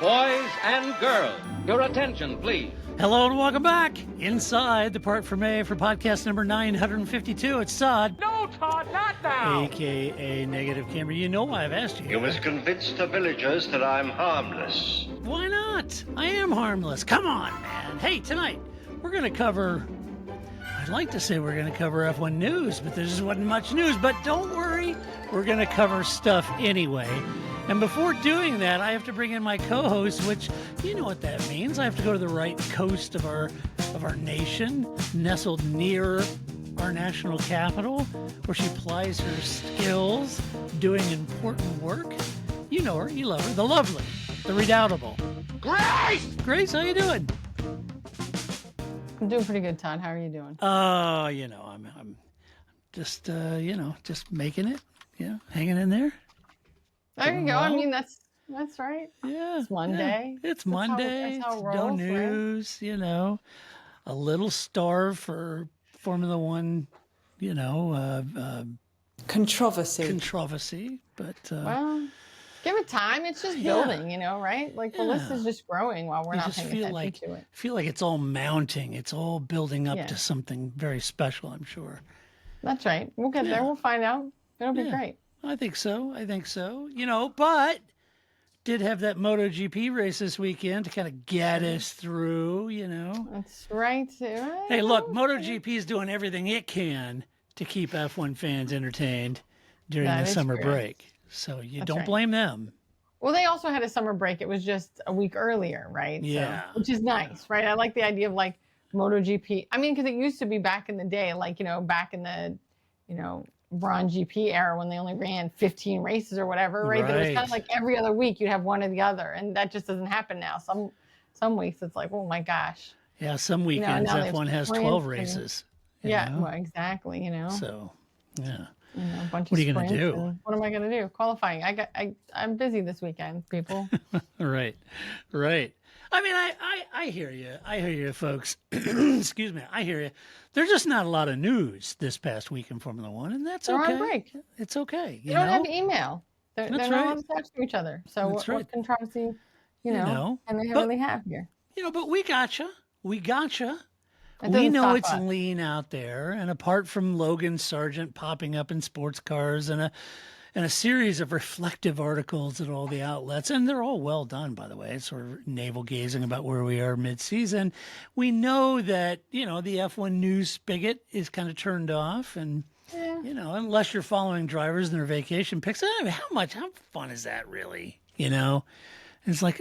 Boys and girls, your attention, please. Hello and welcome back. Inside the Part from A for podcast number 952. It's Todd. No, Todd, not now. AKA Negative Camera. You know why I've asked you. You must convince the villagers that I'm harmless. Why not? I am harmless. Come on, man. Hey, tonight we're going to cover... I'd like to say we're going to cover F1 news, but there just wasn't much news. But don't worry, we're going to cover stuff anyway. And before doing that, I have to bring in my co-host, which you know what that means. I have to go to the right coast of our nation, nestled near our national capital, where she plies her skills doing important work. You know her, you love her, the lovely, the redoubtable Grace! Grace, how you doing? I'm doing pretty good, Todd. How are you doing? I'm just just making it, hanging in there. There you go. I mean, that's right. Yeah. It's Monday. Yeah. It's Monday. That's how it No rolls, news, a little starved for Formula One, controversy, but well, give it time. It's just building, right? Like the list is just growing while we're not paying attention to it. Feel like it's all mounting. It's all building up to something very special, I'm sure. That's right. We'll get there. We'll find out. It'll be great. I think so. But did have that MotoGP race this weekend to kind of get us through, That's right. Hey, look, MotoGP is doing everything it can to keep F1 fans entertained during the summer break. So you don't blame them. Well, they also had a summer break. It was just a week earlier, right? Yeah. So, which is nice, right? I like the idea of like MotoGP. I mean, because it used to be back in the day, like, back in the, Bronze GP era when they only ran 15 races or whatever, right? It was kind of like every other week you'd have one or the other, and that just doesn't happen now. Some weeks it's like, oh my gosh. Yeah, some weekends F1 has 12 races. Well, exactly. So, yeah. A bunch what of are you going to do? What am I going to do? Qualifying. I'm busy this weekend, people. Right. I mean, I hear you. I hear you, folks. Excuse me. I hear you. There's just not a lot of news this past week in Formula One, and that's okay. They're on break. It's okay. They don't have email. They're not right. allowed to talk to each other. So what controversy, can they really have here? But we gotcha. We know it's lean out there, and apart from Logan Sargent popping up in sports cars and a series of reflective articles at all the outlets, and they're all well done, by the way, sort of navel-gazing about where we are mid-season. We know that, the F1 news spigot is kind of turned off, and, unless you're following drivers and their vacation pics, how fun is that really, And it's like,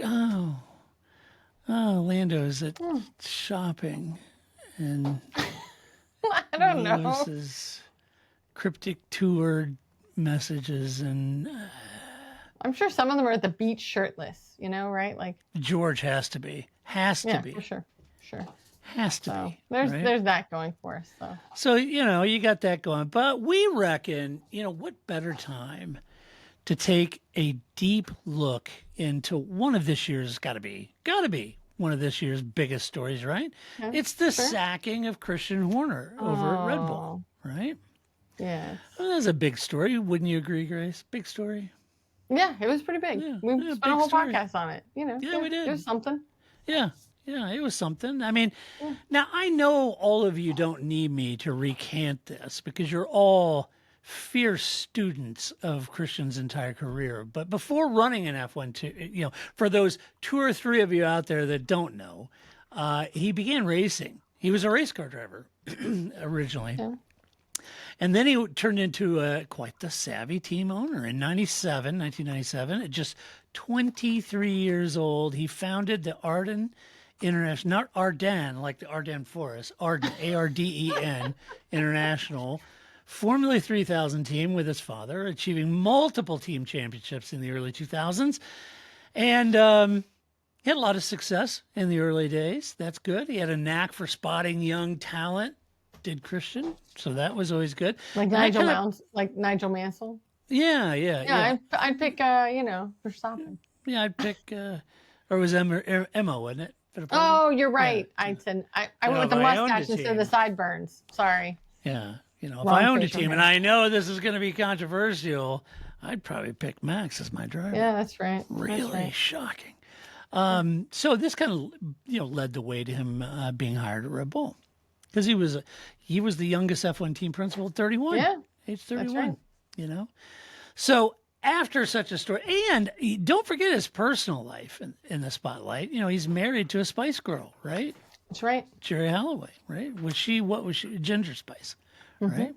Lando's at shopping, and I don't know. Lewis's cryptic tour messages, and I'm sure some of them are at the beach shirtless, right? Like George has to be for sure has to be. There's that going for us, so you got that going, but we reckon what better time to take a deep look into one of this year's gotta be one of this year's biggest stories, right? Okay, it's the sacking of Christian Horner over at Red Bull, right? Yeah. Well, that's a big story. Wouldn't you agree, Grace? Big story. Yeah, it was pretty big. We spent a whole podcast on it. Yeah, we did. It was something. Yeah, it was something. I mean, now I know all of you don't need me to recant this because you're all fierce students of Christian's entire career. But before running an F1, for those two or three of you out there that don't know, he began racing. He was a race car driver originally. Yeah. And then he turned into quite the savvy team owner in 1997. At just 23 years old, he founded the Arden International, not Ardennes, like the Ardennes Forest, Arden, Arden International Formula 3000 team with his father, achieving multiple team championships in the early 2000s. And he had a lot of success in the early days. That's good. He had a knack for spotting young talent. Did Christian, so that was always good. Like Nigel Mansell. Yeah. I'd pick, Verstappen. Yeah, I'd pick, or was Emma, wasn't it? Oh, you're right. Yeah. I went with the mustache instead of the sideburns. Sorry. Yeah, if I owned a team, and I know this is going to be controversial, I'd probably pick Max as my driver. Yeah, that's right. Really shocking. So this kind of, led the way to him being hired at Red Bull, because he was the youngest F1 team principal at 31. Yeah, age 31. right. So after such a story, and don't forget his personal life in the spotlight. He's married to a Spice Girl, right? That's right. Jerry Holloway, right? What was she? Ginger Spice, right?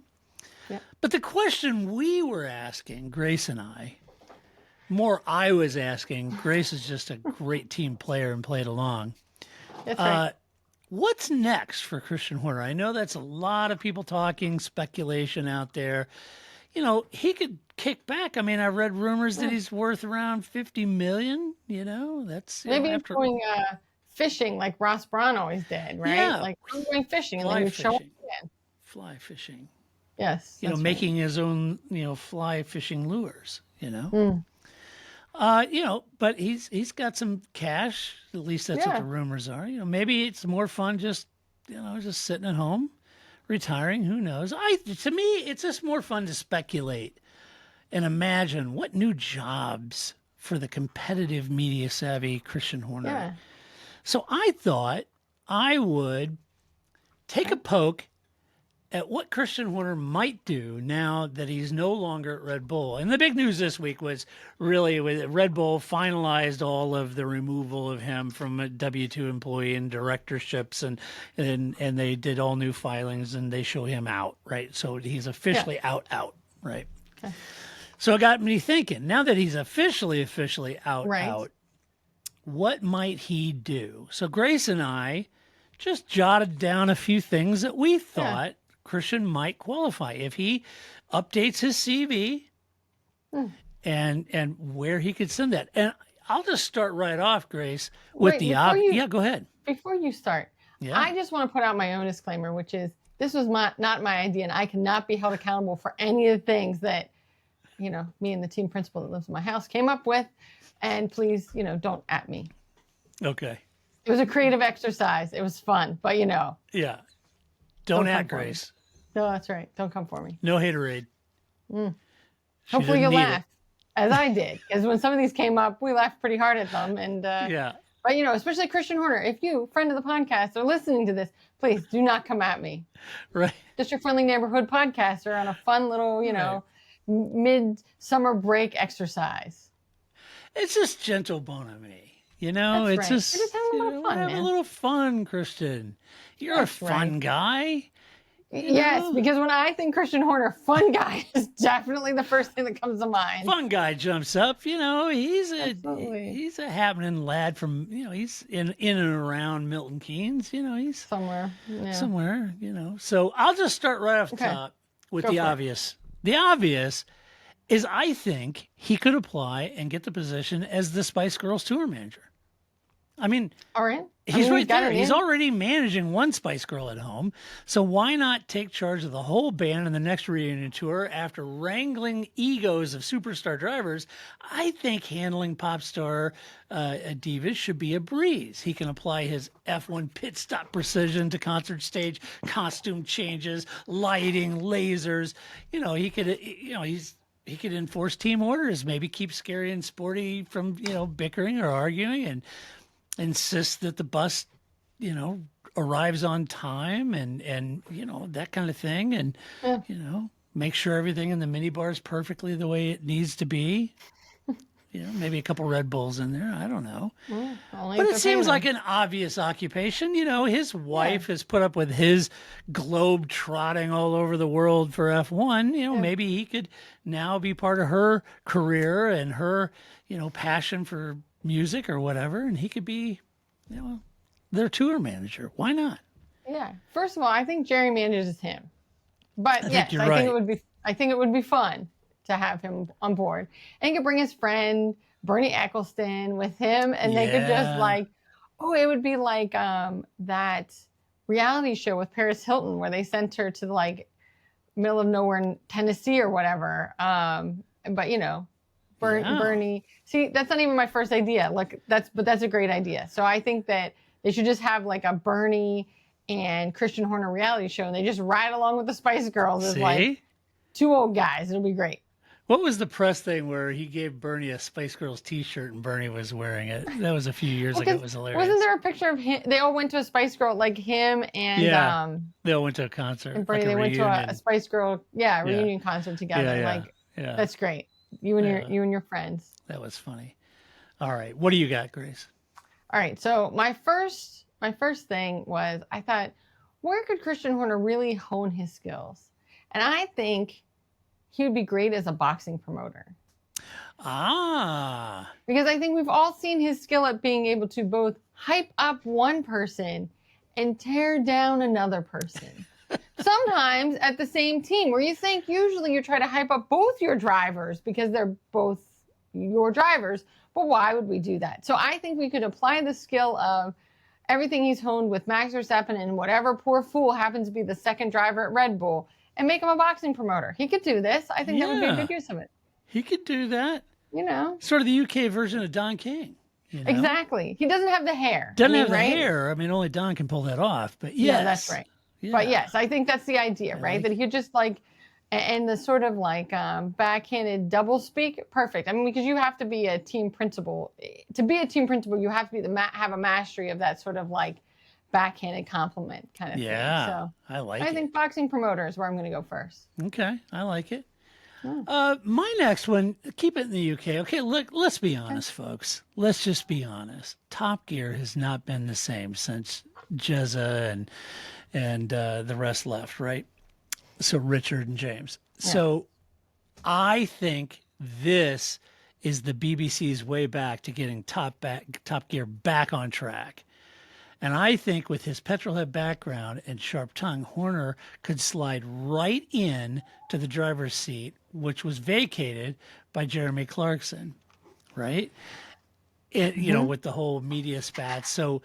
Yeah. But the question we were asking, Grace and I was asking, Grace is just a great team player and played along. That's right. What's next for Christian Horner? I know that's a lot of people talking, speculation out there. He could kick back. I mean, I read rumors that he's worth around $50 million. That's Maybe after going fishing like Ross Braun always did, right? Yeah. Like I'm going fishing and Fly then you show up fishing. again. Fly fishing. Yes. that's right. Making his own, fly fishing lures. But he's got some cash. At least that's what Yeah. the rumors are. Maybe it's more fun just sitting at home, retiring. Who knows? To me, it's just more fun to speculate and imagine what new jobs for the competitive, media savvy Christian Horner. Yeah. So I thought I would take a poke at what Christian Horner might do now that he's no longer at Red Bull. And the big news this week was really with Red Bull finalized all of the removal of him from a W-2 employee and directorships, and they did all new filings and they show him out, right? So he's officially out, right? Okay. So it got me thinking, now that he's officially out, Right. what might he do? So Grace and I just jotted down a few things that we thought Christian might qualify if he updates his CV and where he could send that. And I'll just start right off, Grace, with Wait, before you- yeah, go ahead. Before you start, Yeah. I just want to put out my own disclaimer, which is this was not my idea, and I cannot be held accountable for any of the things that me and the team principal that lives in my house came up with. And please, don't at me. Okay. It was a creative exercise. It was fun, but Yeah. Don't Don't at come for me. Grace. no, that's right. Don't come for me. No haterade. She Hopefully doesn't you'll need it. laugh, as I did, because when some of these came up, we laughed pretty hard at them. And Yeah. but especially Christian Horner, if you, friend of the podcast, are listening to this, please do not come at me. Right. Just your friendly neighborhood podcaster on a fun little, mid-summer break exercise. It's just gentle bonhomie. It's right. just, We're just having a little fun, have a man. little fun, Christian. You're That's a fun right. guy. Yes, because when I think Christian Horner, fun guy is definitely the first thing that comes to mind. Fun guy jumps up. Absolutely. He's a happening lad from he's in and around Milton Keynes. He's Somewhere. Yeah. somewhere. So I'll just start right off the Okay. top with Go the for it. obvious. The obvious is I think he could apply and get the position as the Spice Girls tour manager. I mean, All right. he's right got there. it He's in. already managing one Spice Girl at home. So why not take charge of the whole band in the next reunion tour after wrangling egos of superstar drivers? I think handling pop star divas should be a breeze. He can apply his F1 pit stop precision to concert stage costume changes, lighting, lasers. He could enforce team orders, maybe keep Scary and Sporty from, bickering or arguing, and insist that the bus, arrives on time and that kind of thing. And, make sure everything in the minibar is perfectly the way it needs to be. Maybe a couple Red Bulls in there. I don't know. Only But if it they're seems paying like them. an obvious occupation. His wife has put up with his globe trotting all over the world for F1. Maybe he could now be part of her career and her, passion for music or whatever. And he could be, their tour manager. Why not? Yeah. First of all, I think Jerry manages him. But think yes, you're I think right. it would be fun to have him on board. And he could bring his friend Bernie Eccleston with him, and they could just Yeah. it would be like that reality show with Paris Hilton where they sent her to middle of nowhere in Tennessee or whatever. But Yeah. Bernie. See, that's not even my first idea. That's a great idea. So I think that they should just have a Bernie and Christian Horner reality show, and they just ride along with the Spice Girls as See? two old guys. It'll be great. What was the press thing where he gave Bernie a Spice Girls T-shirt and Bernie was wearing it? That was a few years ago. It was hilarious. Wasn't there a picture of him? They all went to a Spice Girl, like him and they all went to a concert. and Bernie. Like they went reunion. to a Spice Girl, reunion concert together. Yeah. That's great. You and your friends. That was funny. All right, what do you got, Grace? All right, so my first thing was I thought, where could Christian Horner really hone his skills? And I think he would be great as a boxing promoter. Because I think we've all seen his skill at being able to both hype up one person and tear down another person. Sometimes at the same team, where you think usually you try to hype up both your drivers because they're both your drivers. But why would we do that? So I think we could apply the skill of everything he's honed with Max Verstappen and whatever poor fool happens to be the second driver at Red Bull and make him a boxing promoter. He could do this. I think that would be a good use of it. He could do that. You know, sort of the UK version of Don King. You know? Exactly. He doesn't have the hair. Doesn't have the hair. I mean, only Don can pull that off. But yes. Yeah, that's right. Yeah. But yes, I think that's the idea, right? That he could just like, and the sort of like backhanded double speak, perfect. I mean, because you have to be a team principal. To be a team principal, you have to be have a mastery of that sort of like backhanded compliment kind of thing. So I like it. I think boxing promoter is where I'm going to go first. Okay, I like it. My next one, keep it in the UK. Okay, look, let's be honest, folks. Let's just be honest. Top Gear has not been the same since Jezza and the rest left, right? So Richard and James. Yeah. So I think this is the BBC's way back to getting Top Gear back on track. And I think with his petrolhead background and sharp tongue, Horner could slide right in to the driver's seat, which was vacated by Jeremy Clarkson, right? You know, with the whole media spat. So,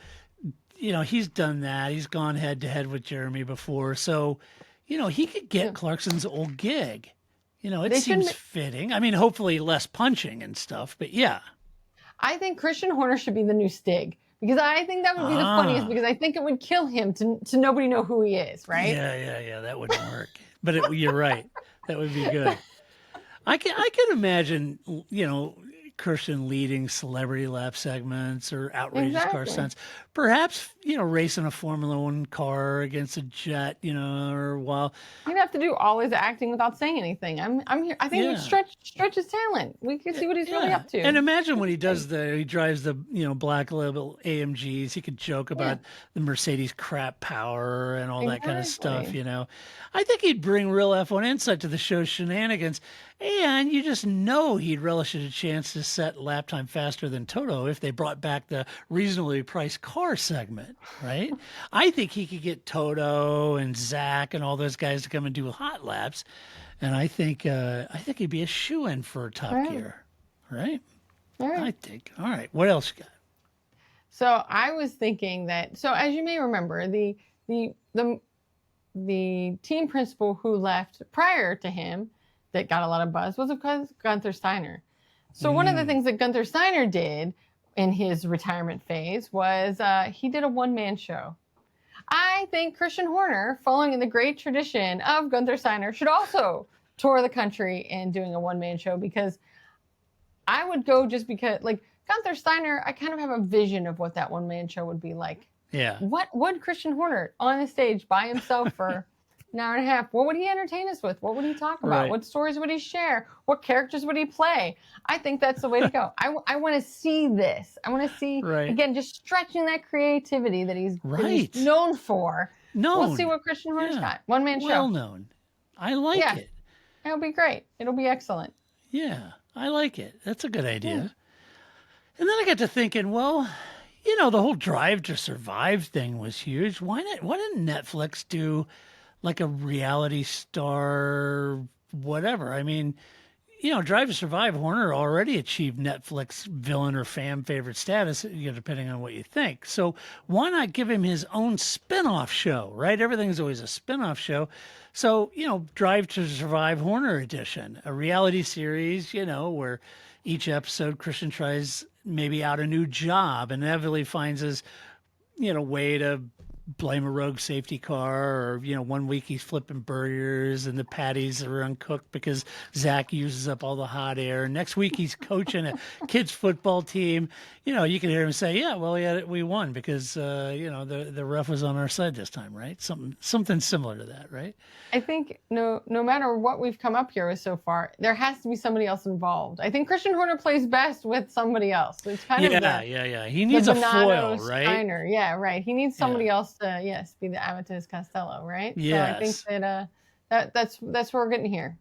you know, he's done that. He's gone head to head with Jeremy before. So, you know, he could get Clarkson's old gig. You know, it seems fitting. I mean, hopefully less punching and stuff, but yeah. I think Christian Horner should be the new Stig. Because I think that would be the funniest, because I think it would kill him to nobody know who he is, right? Yeah, that wouldn't work. But you're right. That would be good. I can imagine, you know, Christian leading celebrity lap segments or outrageous car stunts. Perhaps, you know, racing a Formula One car against a jet, you know, or while he'd have to do all his acting without saying anything. I'm here. I think it would stretch his talent. We can see what he's really up to. And imagine when he drives the, you know, black label AMGs, he could joke about the Mercedes crap power and all that kind of stuff, you know. I think he'd bring real F1 insight to the show's shenanigans. And you just know he'd relish a chance to set lap time faster than Toto if they brought back the reasonably priced car segment, right? I think he could get Toto and Zach and all those guys to come and do hot laps, and I think he'd be a shoo-in for Top Gear, right? I think. All right, what else you got? So I was thinking that. So as you may remember, the team principal who left prior to him that got a lot of buzz was, of course, Gunther Steiner. So one of the things that Gunther Steiner did in his retirement phase was he did a one-man show. I think Christian Horner, following in the great tradition of Gunther Steiner, should also tour the country and doing a one-man show, because I would go just because, like, Gunther Steiner, I kind of have a vision of what that one-man show would be like. Yeah. What would Christian Horner on the stage by himself for an hour and a half? What would he entertain us with? What would he talk about? Right. What stories would he share? What characters would he play? I think that's the way to go. I want to see this. I want to see, again, just stretching that creativity that he's known for. We'll see what Christian Horner's got. One-man show. Well known. I like it. It'll be great. It'll be excellent. Yeah, I like it. That's a good idea. Yeah. And then I got to thinking, well, you know, the whole Drive to Survive thing was huge. Why didn't Netflix do like a reality star, whatever? I mean, you know, Drive to Survive, Horner already achieved Netflix villain or fan favorite status, you know, depending on what you think. So why not give him his own spin-off show, right? Everything's always a spin-off show. So, you know, Drive to Survive Horner edition, a reality series, you know, where each episode Christian tries maybe out a new job and inevitably finds his, you know, way to blame a rogue safety car, or 1 week he's flipping burgers and the patties are uncooked because Zach uses up all the hot air. Next week he's coaching a kids football team. You can hear him say, "Yeah, well, we won because the ref was on our side this time, right?" Something similar to that, right? I think no matter what we've come up here with so far, there has to be somebody else involved. I think Christian Horner plays best with somebody else. It's kind of He needs a foil, right? Steiner. Yeah, right. He needs somebody else to be the Amadeus Costello, right? Yes. So I think that's what we're getting here.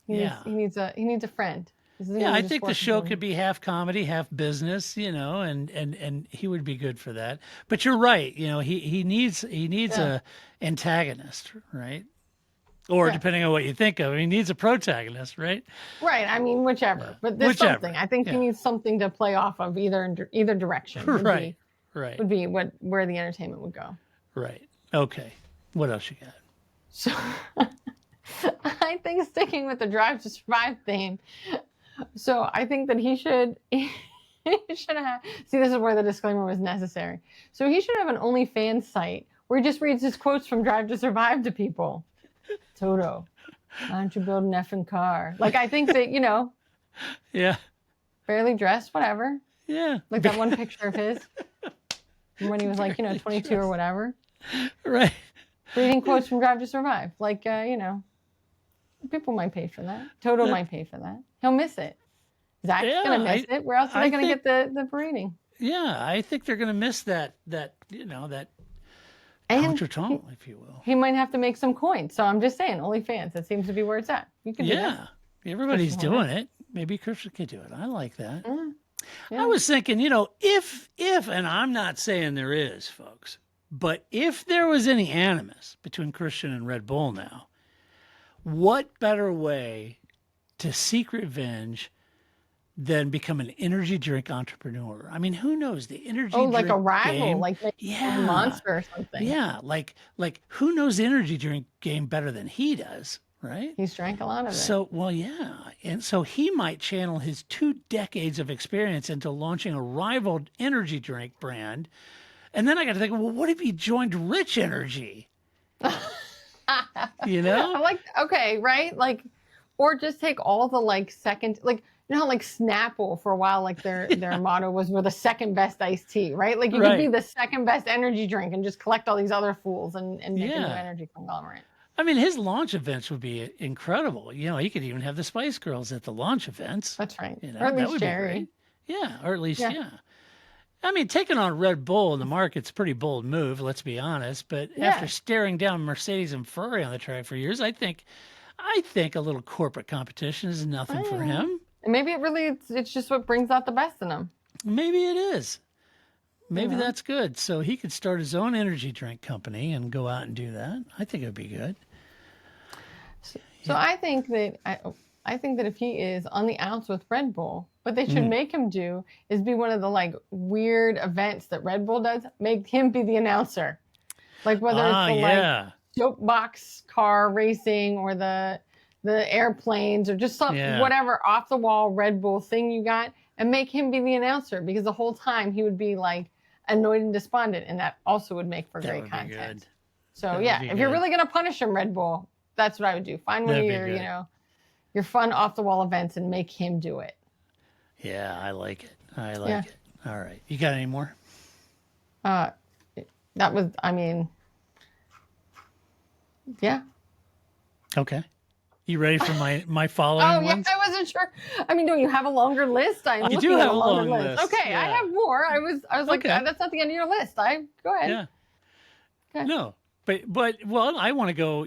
He needs a friend. I think the show could be half comedy, half business, and he would be good for that. But you're right, he needs a antagonist, right? Or depending on what you think of, he needs a protagonist, right? Right. I mean, whichever. But there's something. I think he needs something to play off of either direction. Right. Would be where the entertainment would go. Right. Okay. What else you got? So I think sticking with the Drive to Survive theme. So I think that he should have. See, this is where the disclaimer was necessary. So he should have an OnlyFans site where he just reads his quotes from Drive to Survive to people. Toto, why don't you build an effing car? Like, I think that, Yeah. Barely dressed, whatever. Yeah. Like that one picture of his when he was like, 22 or whatever. Right. Reading quotes from Drive to Survive. Like, people might pay for that. Toto might pay for that. He'll miss it. Zach's going to miss it. Where else are they going to get the reading? Yeah, I think they're going to miss that contretemps, if you will. He might have to make some coins. So I'm just saying, OnlyFans, that seems to be where it's at. You can do that. Everybody's doing it. Maybe Christian could do it. I like that. Yeah. I was thinking, if, and I'm not saying there is, folks, but if there was any animus between Christian and Red Bull now, what better way to seek revenge than become an energy drink entrepreneur? I mean, who knows the energy drink like a rival, game? like a Monster or something. Yeah, like who knows the energy drink game better than he does, right? He's drank a lot of it. So, and so he might channel his 2 decades of experience into launching a rival energy drink brand. And then I got to think, well, what if he joined Rich Energy? I like, okay, right? Like, or just take all the second, how Snapple for a while, their motto was we're the second best iced tea, right? Like you could be the second best energy drink and just collect all these other fools and make a new energy conglomerate. I mean, his launch events would be incredible. He could even have the Spice Girls at the launch events. That's right. Or at least Jerry. Yeah, or at least, I mean, taking on Red Bull in the market's a pretty bold move, let's be honest. But after staring down Mercedes and Ferrari on the track for years, I think a little corporate competition is nothing for him. And maybe it's just what brings out the best in him. Maybe it is. Maybe that's good. So he could start his own energy drink company and go out and do that. I think it would be good. So I think that if he is on the outs with Red Bull, what they should make him do is be one of the weird events that Red Bull does. Make him be the announcer, like whether it's the soapbox car racing or the airplanes or just whatever off the wall Red Bull thing you got, and make him be the announcer, because the whole time he would be annoyed and despondent, and that also would make for great content. So if you're really gonna punish him, Red Bull, that's what I would do. Find one of your fun off the wall events and make him do it. Yeah, I like it. It. All right. You got any more? That was, Okay. You ready for my following ones? I wasn't sure. Don't you have a longer list? You do have a long list. Okay, yeah. I have more. I was like, that's not the end of your list. Go ahead. Yeah. Okay. No. But I want to go,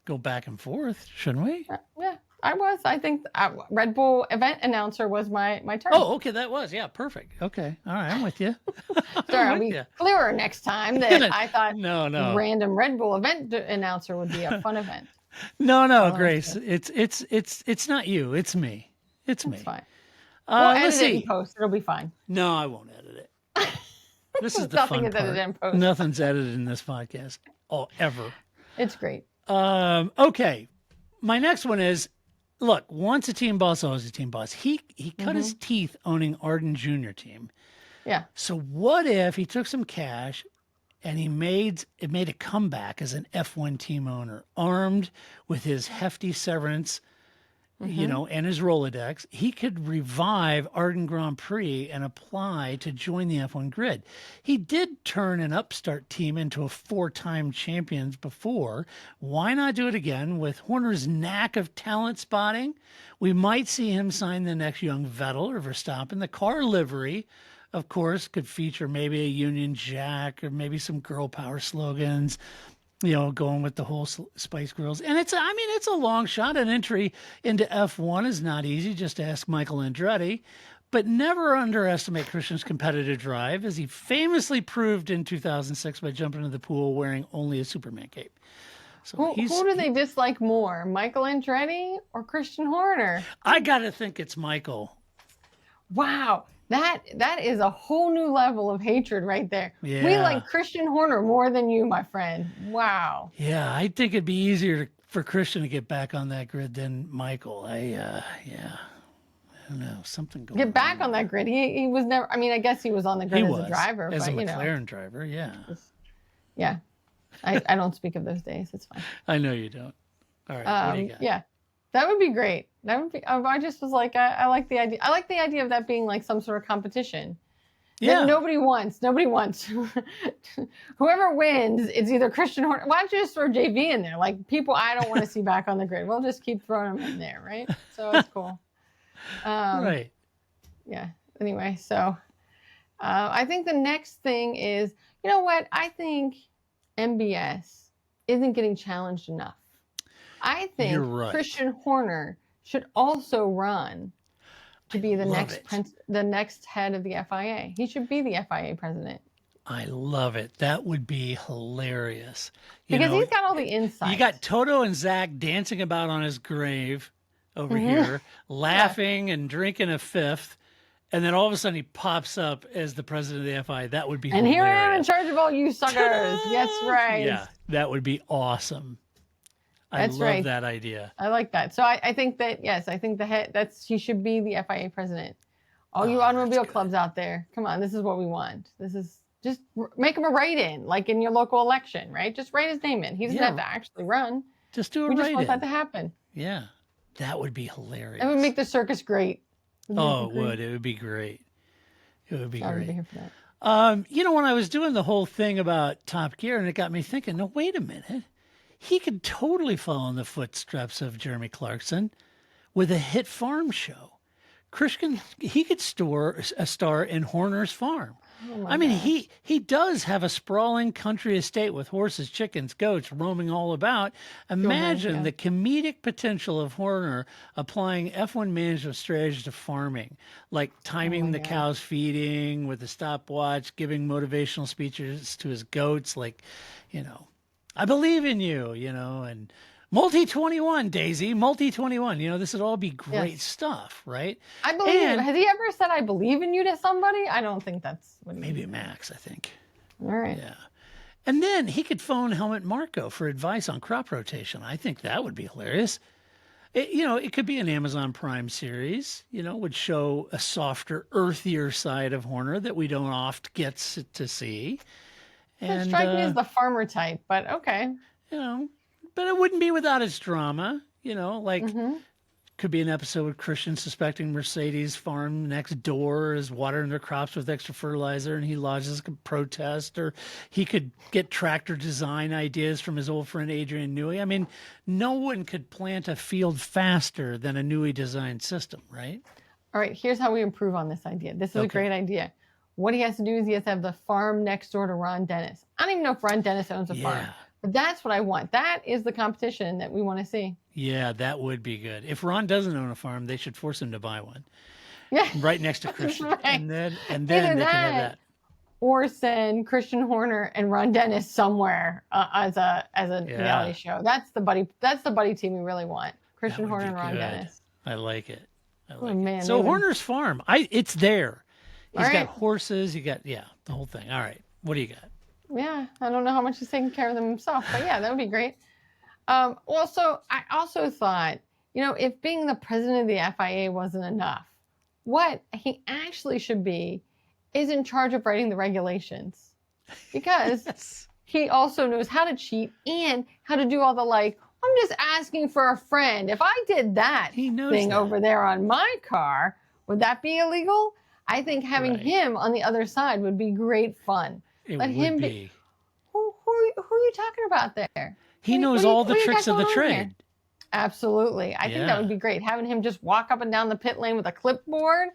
go back and forth, shouldn't we? Yeah, I was. I think Red Bull event announcer was my turn. Oh, okay, that was. Yeah, perfect. Okay. All right, I'm with you. Sorry, I'll be clearer next time that I thought random Red Bull event announcer would be a fun event. No, Grace. It's not you. It's me. It's me. Fine. We'll let's edit it and post. It'll be fine. No, I won't edit it. This is the Nothing fun is part. edited in post. Nothing's edited in this podcast. Ever. It's great. Okay. My next one is, look, once a team boss, always a team boss. He cut his teeth owning Arden Jr. team. Yeah. So what if he took some cash and it made a comeback as an F1 team owner, armed with his hefty severance, and his Rolodex. He could revive Arden Grand Prix and apply to join the F1 grid. He did turn an upstart team into a 4-time champions before. Why not do it again? With Horner's knack of talent spotting, we might see him sign the next young Vettel or Verstappen. The car livery, of course, could feature maybe a Union Jack or maybe some girl power slogans, going with the whole Spice Girls. And it's a long shot. An entry into F1 is not easy. Just ask Michael Andretti. But never underestimate Christian's competitive drive, as he famously proved in 2006 by jumping into the pool wearing only a Superman cape. So who do they dislike more, Michael Andretti or Christian Horner? I got to think it's Michael. Wow. That is a whole new level of hatred right there. Yeah. We like Christian Horner more than you, my friend. Wow. Yeah, I think it'd be easier for Christian to get back on that grid than Michael. I don't know, something going on. Get back on that grid. He was never. I mean, I guess he was on the grid as a driver, as but a McLaren driver. Yeah. Yeah. I don't speak of those days. It's fine. I know you don't. All right. What do you got? Yeah. That would be great. That would be. I just was like, I like the idea. I like the idea of that being like some sort of competition. Yeah. That nobody wants. Whoever wins, it's either Christian Horner. Why don't you just throw JV in there? Like people I don't want to see back on the grid. We'll just keep throwing them in there, right? So it's cool. Right. Yeah. Anyway, so I think the next thing is, you know what? I think MBS isn't getting challenged enough. I think You're right. Christian Horner should also run to be the next head of the FIA. He should be the FIA president. I love it. That would be hilarious. Because he's got all the insights. You got Toto and Zach dancing about on his grave over here, laughing and drinking a fifth. And then all of a sudden he pops up as the president of the FIA. That would be hilarious. Here I am in charge of all you suckers. That's right. Yeah, that would be awesome. I love that idea. I like that. So I think that, yes, I think he should be the FIA president. All you automobile clubs out there, come on, this is what we want. This is just make him a write-in, like in your local election, right? Just write his name in. He doesn't have to actually run. Just do a write-in. We just want that to happen. Yeah, that would be hilarious. It would make the circus great. It would. It would be great. It would be great. I would be here for that. When I was doing the whole thing about Top Gear, and it got me thinking, no, wait a minute. He could totally follow in the footsteps of Jeremy Clarkson with a hit farm show. Christian, he could store a star in Horner's Farm. I mean, he does have a sprawling country estate with horses, chickens, goats roaming all about. Imagine the comedic potential of Horner applying F1 management strategies to farming, like timing the cows feeding with a stopwatch, giving motivational speeches to his goats, like, I believe in you, and multi-21, Daisy, multi-21. This would all be great stuff, right? I believe. Has he ever said, I believe in you to somebody? I don't think that's what he Maybe means. Max, I think. All right. Yeah. And then he could phone Helmut Marko for advice on crop rotation. I think that would be hilarious. It could be an Amazon Prime series, would show a softer, earthier side of Horner that we don't oft get to see. It strikes me as the farmer type, but okay. But it wouldn't be without its drama, could be an episode with Christian suspecting Mercedes farm next door is watering their crops with extra fertilizer and he lodges a protest, or he could get tractor design ideas from his old friend Adrian Newey. I mean, no one could plant a field faster than a Newey designed system, right? All right, here's how we improve on this idea. This is a great idea. What he has to do is he has to have the farm next door to Ron Dennis. I don't even know if Ron Dennis owns a farm. But that's what I want. That is the competition that we want to see. Yeah, that would be good. If Ron doesn't own a farm, they should force him to buy one. Yeah. Right next to Christian. Right. And then they can have that. Or send Christian Horner and Ron Dennis somewhere as a reality show. That's the buddy team we really want. Christian Horner and Ron Dennis. I like it. Man, so Horner's Farm, it's there. He's got horses. You got the whole thing. All right, what do you got? Yeah, I don't know how much he's taking care of them himself, but yeah, that would be great. I also thought, if being the president of the FIA wasn't enough, what he actually should be is in charge of writing the regulations. because he also knows how to cheat and how to do all the like, I'm just asking for a friend. If I did that thing over there on my car, would that be illegal? I think having him on the other side would be great fun. Let him be. Who are you talking about there? He knows all the tricks of the trade. Absolutely. I think that would be great. Having him just walk up and down the pit lane with a clipboard.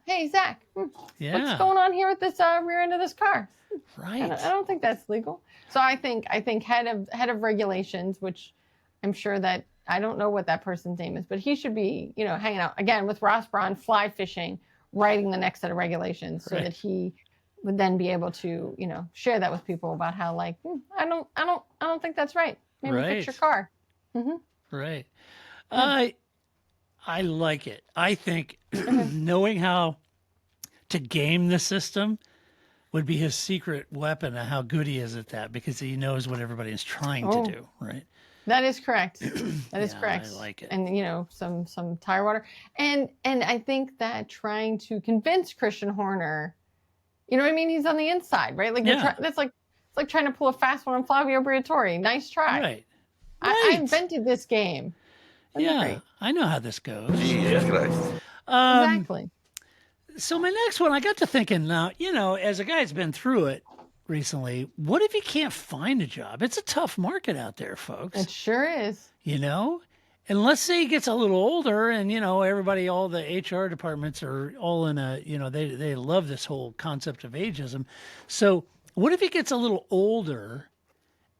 Hey, Zach, what's going on here with this rear end of this car? Right. I don't think that's legal. So I think head of regulations, which I'm sure that I don't know what that person's name is, but he should be, hanging out again with Ross Braun, fly fishing, writing the next set of regulations so that he would then be able to, share that with people about how like, I don't think that's right. Maybe fix your car. Mm-hmm. Right. I like it. I think knowing how to game the system would be his secret weapon of how good he is at that, because he knows what everybody is trying to do, right? That is correct. That is correct. I like it. And some tire water. And I think that trying to convince Christian Horner, you know what I mean? He's on the inside, right? Like it's like trying to pull a fast one on Flavio Briatore. Nice try. Right. I invented this game. That'd I know how this goes. Exactly. So my next one, I got to thinking now, as a guy that's been through it recently, what if he can't find a job? It's a tough market out there, folks. It sure is. And let's say he gets a little older and, everybody, all the HR departments are all in they love this whole concept of ageism. So what if he gets a little older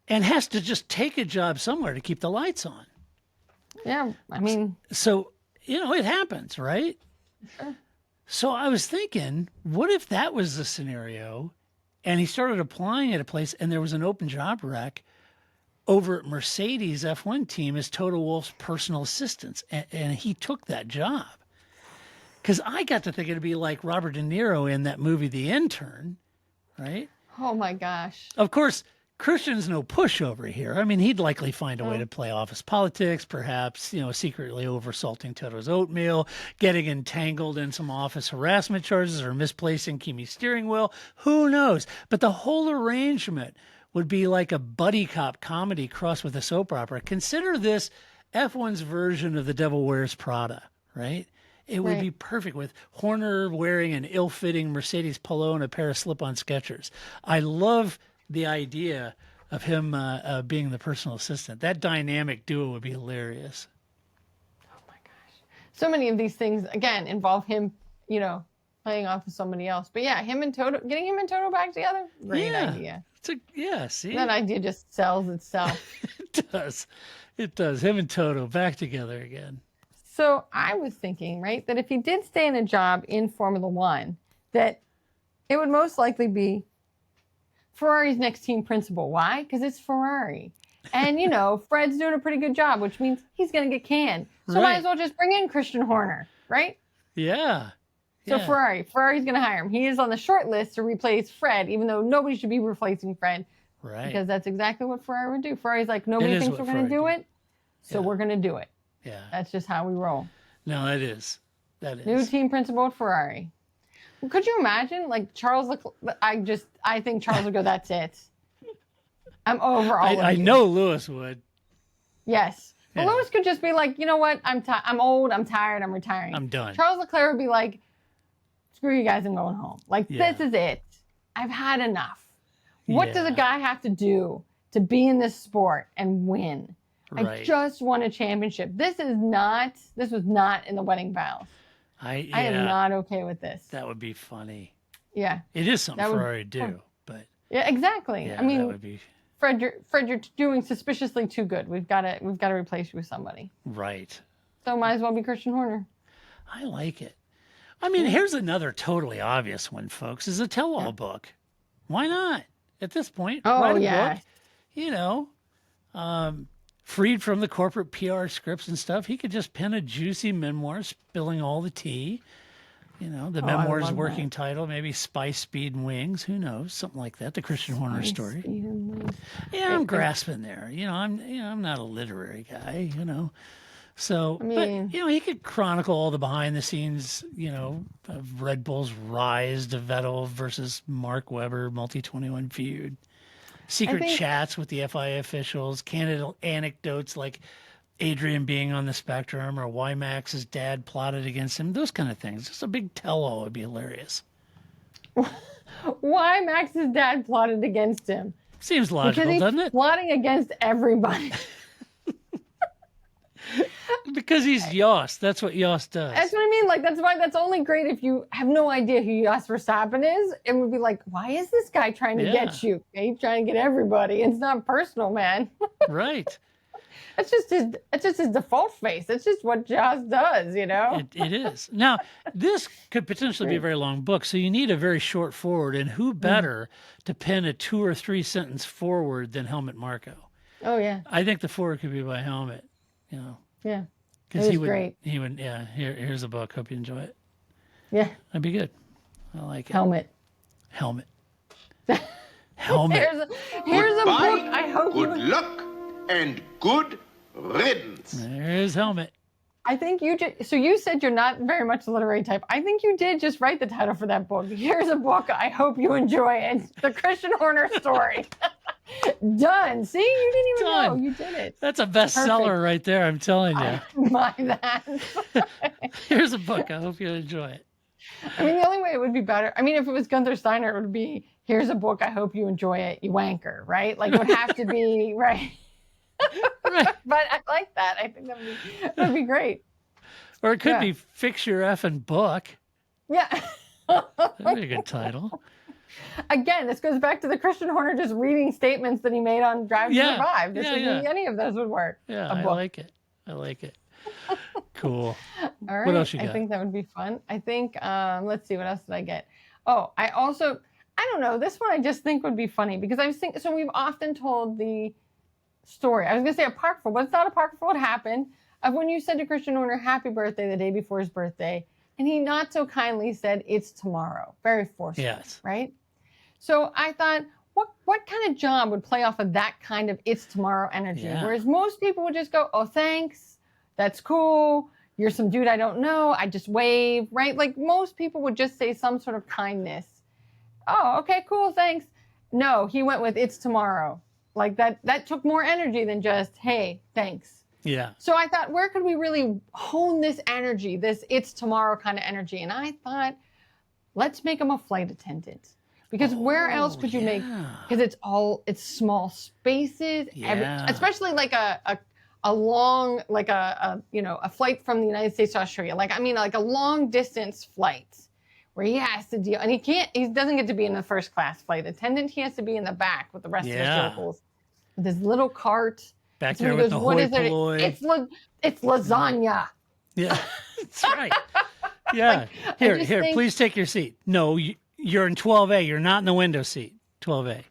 and has to just take a job somewhere to keep the lights on? Yeah, I mean. So, it happens, right? Sure. So I was thinking, what if that was the scenario and he started applying at a place and there was an open job rec over at Mercedes F1 team as Toto Wolff's personal assistant, and he took that job? Because I got to think it'd be like Robert De Niro in that movie, The Intern, right? Oh, my gosh. Of course, Christian's no pushover here. I mean, he'd likely find a way to play office politics, perhaps, secretly oversalting Toto's oatmeal, getting entangled in some office harassment charges, or misplacing Kimi's steering wheel. Who knows? But the whole arrangement would be like a buddy cop comedy crossed with a soap opera. Consider this F1's version of The Devil Wears Prada, right? It would be perfect with Horner wearing an ill-fitting Mercedes polo and a pair of slip-on Skechers. I love the idea of him being the personal assistant. That dynamic duo would be hilarious. Oh my gosh. So many of these things, again, involve him, playing off of somebody else. But yeah, getting him and Toto back together, great idea. See? That idea just sells itself. It does. Him and Toto back together again. So I was thinking, right, that if he did stay in a job in Formula One, that it would most likely be Ferrari's next team principal. Why? Because it's Ferrari. And, Fred's doing a pretty good job, which means he's going to get canned. So might as well just bring in Christian Horner, right? Yeah. So Ferrari's going to hire him. He is on the short list to replace Fred, even though nobody should be replacing Fred. Right. Because that's exactly what Ferrari would do. Ferrari's like, nobody thinks we're going to do it, so we're going to do it. Yeah. That's just how we roll. No, that is. New team principal at Ferrari. Could you imagine, like Charles Leclerc? I think Charles would go, that's it. I'm over all of you. I know Lewis would. Yes. But Lewis could just be like, you know what? I'm old. I'm tired. I'm retiring. I'm done. Charles Leclerc would be like, screw you guys. I'm going home. Like, this is it. I've had enough. What does a guy have to do to be in this sport and win? I just won a championship. This was not in the wedding vows. I am not okay with this. That would be funny. Yeah. It is something Ferrari do, but yeah, exactly. Yeah, I mean, that would be... Fred, you're doing suspiciously too good. We've got to replace you with somebody. Right. So might as well be Christian Horner. I like it. I mean, here's another totally obvious one, folks, is a tell-all book. Why not? At this point, write a book, freed from the corporate PR scripts and stuff. He could just pen a juicy memoir spilling all the tea. The memoir's working title, maybe Spice, Speed, and Wings. Who knows? Something like that. The Christian Horner story. Yeah, I'm grasping there. I'm not a literary guy, So, I mean- but, he could chronicle all the behind the scenes, of Red Bull's rise to Vettel versus Mark Webber multi-21 feud, secret chats with the FIA officials, candid anecdotes like Adrian being on the spectrum or why Max's dad plotted against him, those kind of things. Just a big tell-all would be hilarious. Why Max's dad plotted against him? Seems logical, doesn't it? Plotting against everybody. Because he's Yost. That's what Yost does. That's what I mean. Like, that's why that's only great if you have no idea who Jos Verstappen is. It would be like, why is this guy trying to get you? He's trying to get everybody. It's not personal, man. Right. It's just his default face. It's just what Jos does, It is. Now, this could potentially be a very long book, so you need a very short forward, and who better to pen a 2 or 3 sentence forward than Helmut Marko? Oh, yeah. I think the forward could be by Helmut, Yeah. Because It was great. He would, here's a book. Hope you enjoy it. Yeah. That'd be good. I like it. Helmet. Helmet. Here's a book. I hope Good luck and good riddance. There's Helmet. I think you did. So you said you're not very much the literary type. I think you did just write the title for that book. Here's a book. I hope you enjoy it. The Christian Horner story. Done. See, you didn't even know. You did it. That's a bestseller right there, I'm telling you. Buy that. Here's a book. I hope you enjoy it. I mean, the only way it would be better. I mean, if it was Gunther Steiner, it would be, here's a book. I hope you enjoy it. You wanker, right? Like, it would have to be, right? Right. But I like that. I think that would be great. Or it could be Fix Your Effing Book. Yeah. That'd be a good title. Again, this goes back to the Christian Horner just reading statements that he made on Drive to Survive. Any of those would work. Yeah, I like it. I like it. Cool. All right. What else you got? I think that would be fun. I think, let's see, what else did I get? Oh, I don't know. This one I just think would be funny because I was thinking, so we've often told the story. I was going to say apocryphal, but it's not apocryphal. What happened of when you said to Christian Horner, happy birthday the day before his birthday. And he not so kindly said, it's tomorrow. Very forceful. Yes. Right? So I thought, what kind of job would play off of that kind of it's tomorrow energy? Yeah. Whereas most people would just go, oh, thanks. That's cool. You're some dude I don't know. I just wave, right? Like most people would just say some sort of kindness. Oh, okay, cool, thanks. No, he went with it's tomorrow. Like that took more energy than just, hey, thanks. Yeah. So I thought, where could we really hone this energy, this it's tomorrow kind of energy? And I thought, let's make him a flight attendant. Because where else could you make, because it's small spaces, especially like a long, like a flight from the United States to Australia. Like, I mean, like a long distance flight where he has to deal, and he doesn't get to be in the first class flight attendant. He has to be in the back with the rest of the locals with his little cart. Back there with the hoi polloi. It's lasagna. Yeah, that's right. Yeah. Like, here, please take your seat. No, you're in 12A. You're not in the window seat. 12A.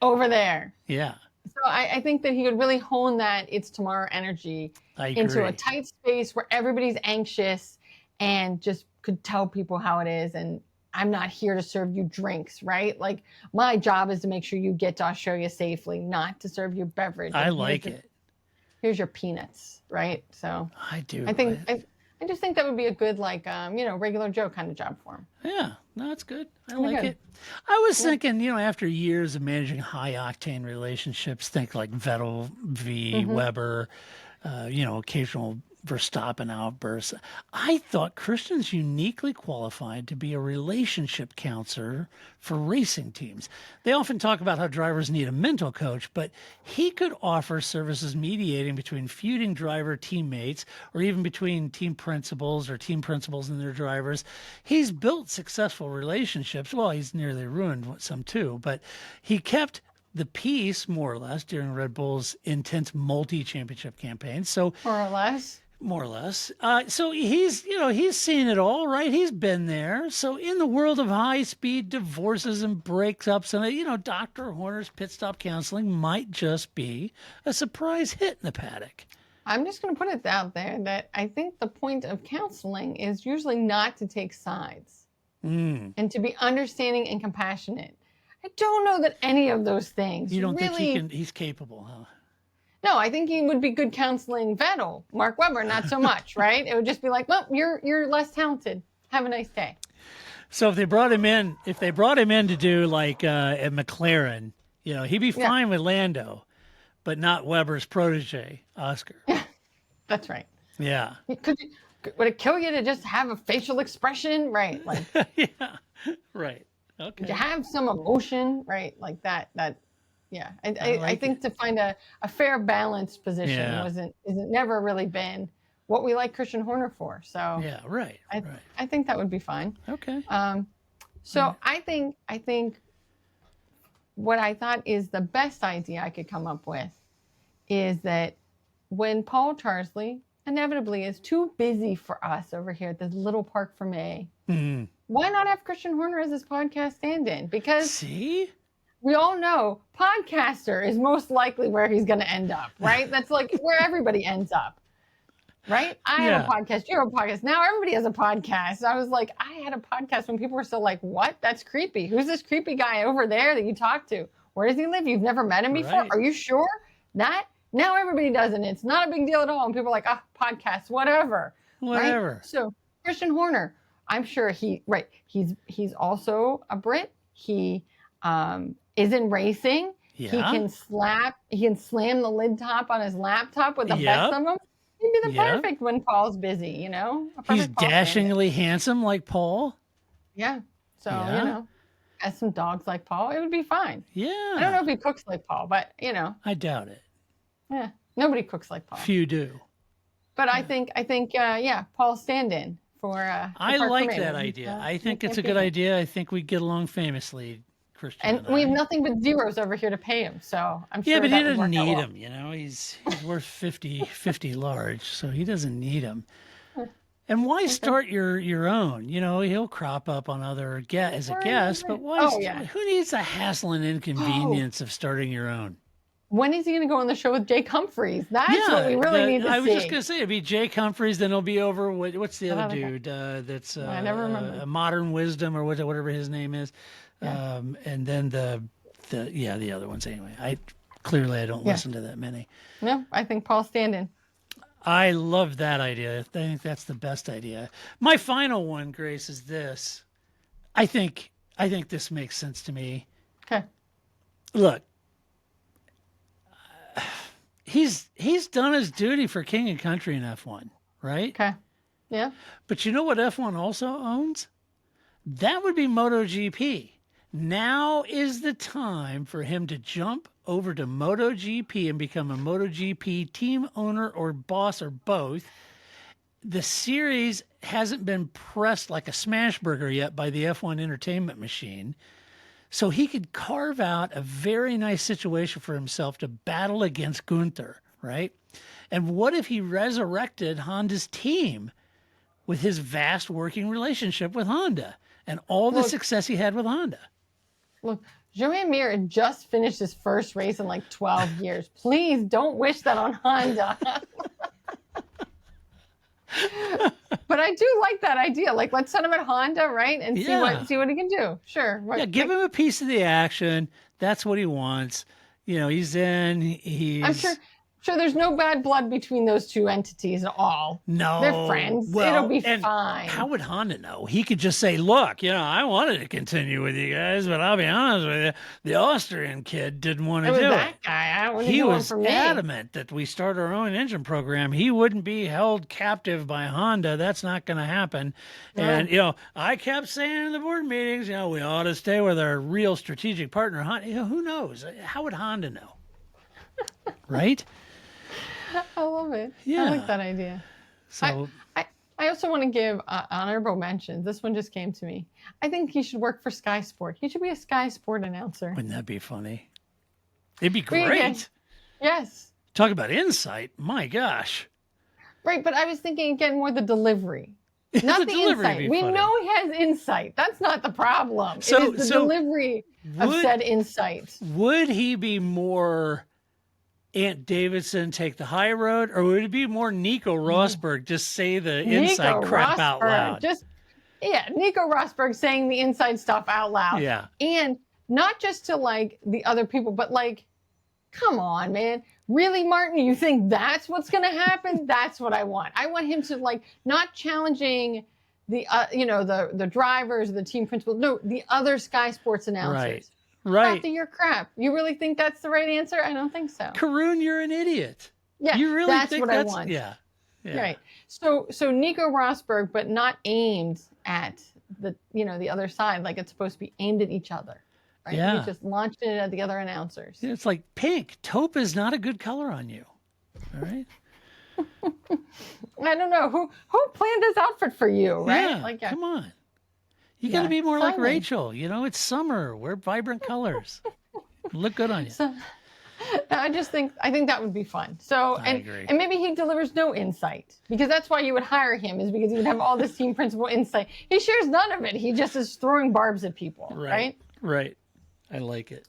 Over there. Yeah. So I think that he could really hone that it's tomorrow energy into a tight space where everybody's anxious and just could tell people how it is. And I'm not here to serve you drinks, right? Like my job is to make sure you get to Australia safely, not to serve you beverage. I like it. Here's your peanuts, right? So I do. I just think that would be a good, like, regular Joe kind of job for him. Yeah, no, it's good. I like it. I was thinking, after years of managing high octane relationships, think like Vettel v. Weber, occasional Verstappen outbursts. I thought Christian's uniquely qualified to be a relationship counselor for racing teams. They often talk about how drivers need a mental coach, but he could offer services mediating between feuding driver teammates or even between team principals or team principals and their drivers. He's built successful relationships. Well, he's nearly ruined some too, but he kept the peace more or less during Red Bull's intense multi-championship campaign. So more or less. So he's seen it all, right? He's been there. So in the world of high-speed divorces and breakups, and Dr. Horner's pit stop counseling might just be a surprise hit in the paddock. I'm just going to put it out there that I think the point of counseling is usually not to take sides and to be understanding and compassionate. I don't know that any of those things. You don't think he's capable, huh? No, I think he would be good counseling Vettel. Mark Webber, not so much, right? It would just be like, well, you're less talented. Have a nice day. So if they brought him in to do like a McLaren, he'd be fine with Lando, but not Webber's protege, Oscar. Yeah, that's right. Yeah. Would it kill you to just have a facial expression? Right. Like, yeah. Right. Okay. to have some emotion, right? Like that, yeah. I think to find a fair balanced position isn't never really been what we like Christian Horner for. So yeah, right. I think that would be fine. Okay. So I think what I thought is the best idea I could come up with is that when Paul Charsley inevitably is too busy for us over here at this little park for May, why not have Christian Horner as his podcast stand-in? Because we all know podcaster is most likely where he's going to end up, right? That's like where everybody ends up, right? I have a podcast, you have a podcast. Now everybody has a podcast. I was like, I had a podcast when people were still like, what? That's creepy. Who's this creepy guy over there that you talk to? Where does he live? You've never met him before? Are you sure? Now everybody does, and it's not a big deal at all. And people are like, podcasts, whatever. Whatever. Right? So Christian Horner, I'm sure he's also a Brit. He is in racing. Yeah. He can slam the lid top on his laptop with the best of them. He'd be the perfect when Paul's busy, He's dashingly handsome like Paul. Yeah. So, has some dogs like Paul. It would be fine. Yeah. I don't know if he cooks like Paul, but, I doubt it. Yeah. Nobody cooks like Paul. Few do. But I think, Paul stand-in for. I like that idea. I think it's a good idea. I think we get along famously, Christian. And we have nothing but zeros over here to pay him, so I'm sure. Yeah, but that he doesn't would work need out him. He's worth 50 large, so he doesn't need him. And why start your own? He'll crop up on other as a guest, but why? Who needs the hassle and inconvenience of starting your own? When is he going to go on the show with Jake Humphreys? That's what we really need to see. I was just going to say, it'd be Jake Humphreys, then it'll be over. What's the other dude? That's I never remember. Modern Wisdom or whatever his name is. Yeah. And then the other ones anyway. I don't listen to that many. No, I think Paul stand-in. I love that idea. I think that's the best idea. My final one, Grace, is this. I think this makes sense to me. Okay. Look, he's done his duty for King and Country in F1, right? Okay. Yeah. But you know what F1 also owns? That would be MotoGP. Now is the time for him to jump over to MotoGP and become a MotoGP team owner or boss or both. The series hasn't been pressed like a smash burger yet by the F1 entertainment machine. So he could carve out a very nice situation for himself to battle against Gunther, right? And what if he resurrected Honda's team with his vast working relationship with Honda and all the success he had with Honda? Look, Joan Mir just finished his first race in like 12 years. Please don't wish that on Honda. But I do like that idea. Like, let's send him at Honda, right? And see what he can do. Sure. Give him a piece of the action. That's what he wants. He's in. I'm sure there's no bad blood between those two entities at all. No. They're friends. It'll be fine. How would Honda know? He could just say, look, I wanted to continue with you guys, but I'll be honest with you, the Austrian kid didn't want to do it. That guy. He was adamant that we start our own engine program. He wouldn't be held captive by Honda. That's not going to happen. No. And, I kept saying in the board meetings, we ought to stay with our real strategic partner, Honda. Who knows? How would Honda know? Right? I love it. Yeah. I like that idea. So I also want to give honorable mentions. This one just came to me. I think he should work for Sky Sport. He should be a Sky Sport announcer. Wouldn't that be funny? It'd be great. Yes. Talk about insight. My gosh. Right, but I was thinking again more the delivery. Not the insight. We know he has insight. That's not the problem. It is the delivery of said insight. Would he be more Ant Davidson take the high road, or would it be more Nico Rosberg just say the inside crap out loud? Nico Rosberg saying the inside stuff out loud. Yeah. And not just to like the other people, but like Come on, man. Really, Martin? You think that's what's going to happen? That's what I want. I want him to like not challenging the the drivers, the team principal. No, the other Sky Sports announcers. Right. Stop your crap. You really think that's the right answer? I don't think so. Karoon, you're an idiot. Yeah, you really that's think what that's, I want. Yeah. Right. So Nico Rosberg, but not aimed at the other side. Like it's supposed to be aimed at each other. Right? Yeah. He just launched it at the other announcers. It's like pink. Taupe is not a good color on you. All right. I don't know who planned this outfit for you, right? Yeah, come on. You got to be more like Simon. Rachel. It's summer. Wear vibrant colors. Look good on you. So, I think that would be fun. So, I agree. And maybe he delivers no insight because that's why you would hire him is because he would have all this team principal insight. He shares none of it. He just is throwing barbs at people, right? Right. I like it.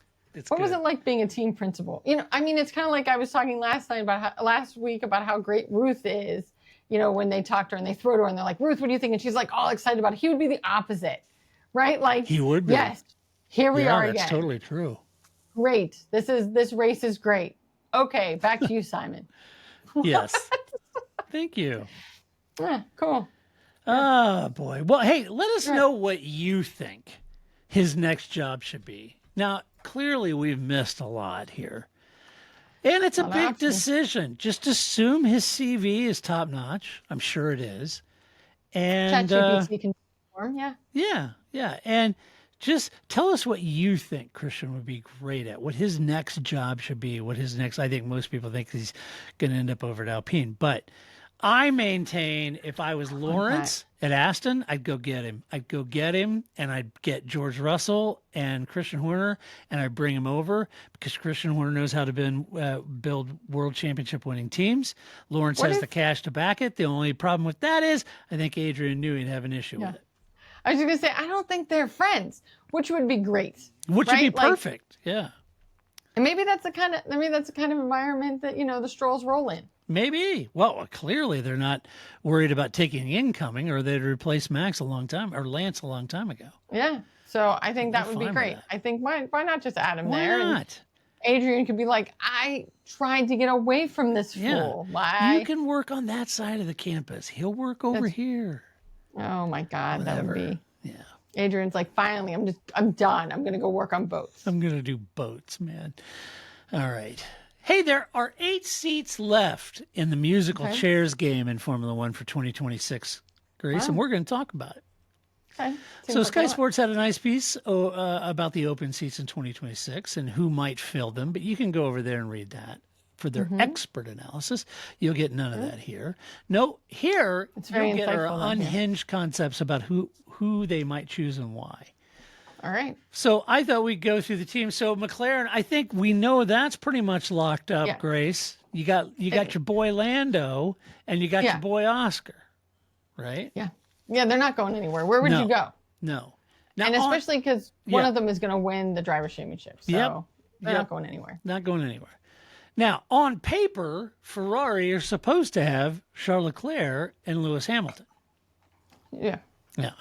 What was it like being a team principal? It's kind of like I was talking last week about how great Ruth is. When they talk to her and they throw to her and they're like, Ruth, what do you think? And she's like all excited about it. He would be the opposite, right? Like he would be. Yes, here we are again. That's totally true. Great. This race is great. Okay, back to you, Simon. Yes. Thank you. Yeah, cool. Oh, boy. Well, hey, let us know what you think his next job should be. Now, clearly we've missed a lot here. And it's a big decision. Just assume his CV is top notch. I'm sure it is. And ChatGPT can perform, yeah. And just tell us what you think Christian would be great at, what his next job should be, I think most people think he's going to end up over at Alpine. But I maintain if I was Lawrence at Aston, I'd go get him. And I'd get George Russell and Christian Horner, and I'd bring him over because Christian Horner knows how to build world championship winning teams. Lawrence has the cash to back it. The only problem with that is I think Adrian Newey would have an issue with it. I was just going to say, I don't think they're friends, which would be great. Which would be perfect, yeah. And maybe that's the kind of environment that, the Strolls roll in. Maybe. Well, clearly they're not worried about taking incoming, or they'd replace Lance a long time ago. Yeah. So I think that would be great. I think why not just add him there? Why not? Adrian could be like, I tried to get away from this fool. Why? You can work on that side of the campus. He'll work over here. Oh my God, that would be. Yeah. Adrian's like, finally, I'm done. I'm going to go work on boats. I'm going to do boats, man. All right. Hey, there are 8 seats left in the musical chairs game in Formula One for 2026, Grace, and we're going to talk about it. Okay. So Sky Sports had a nice piece about the open seats in 2026 and who might fill them, but you can go over there and read that for their expert analysis. You'll get none of that here. No, here you'll get our unhinged concepts about who they might choose and why. All right. So I thought we'd go through the team. So McLaren, I think we know that's pretty much locked up, Grace. You got your boy Lando and you got your boy Oscar, right? Yeah. Yeah, they're not going anywhere. Where would you go? No. Now, and especially because one of them is going to win the driver's championship. So they're not going anywhere. Not going anywhere. Now, on paper, Ferrari are supposed to have Charles Leclerc and Lewis Hamilton. Yeah. Yeah.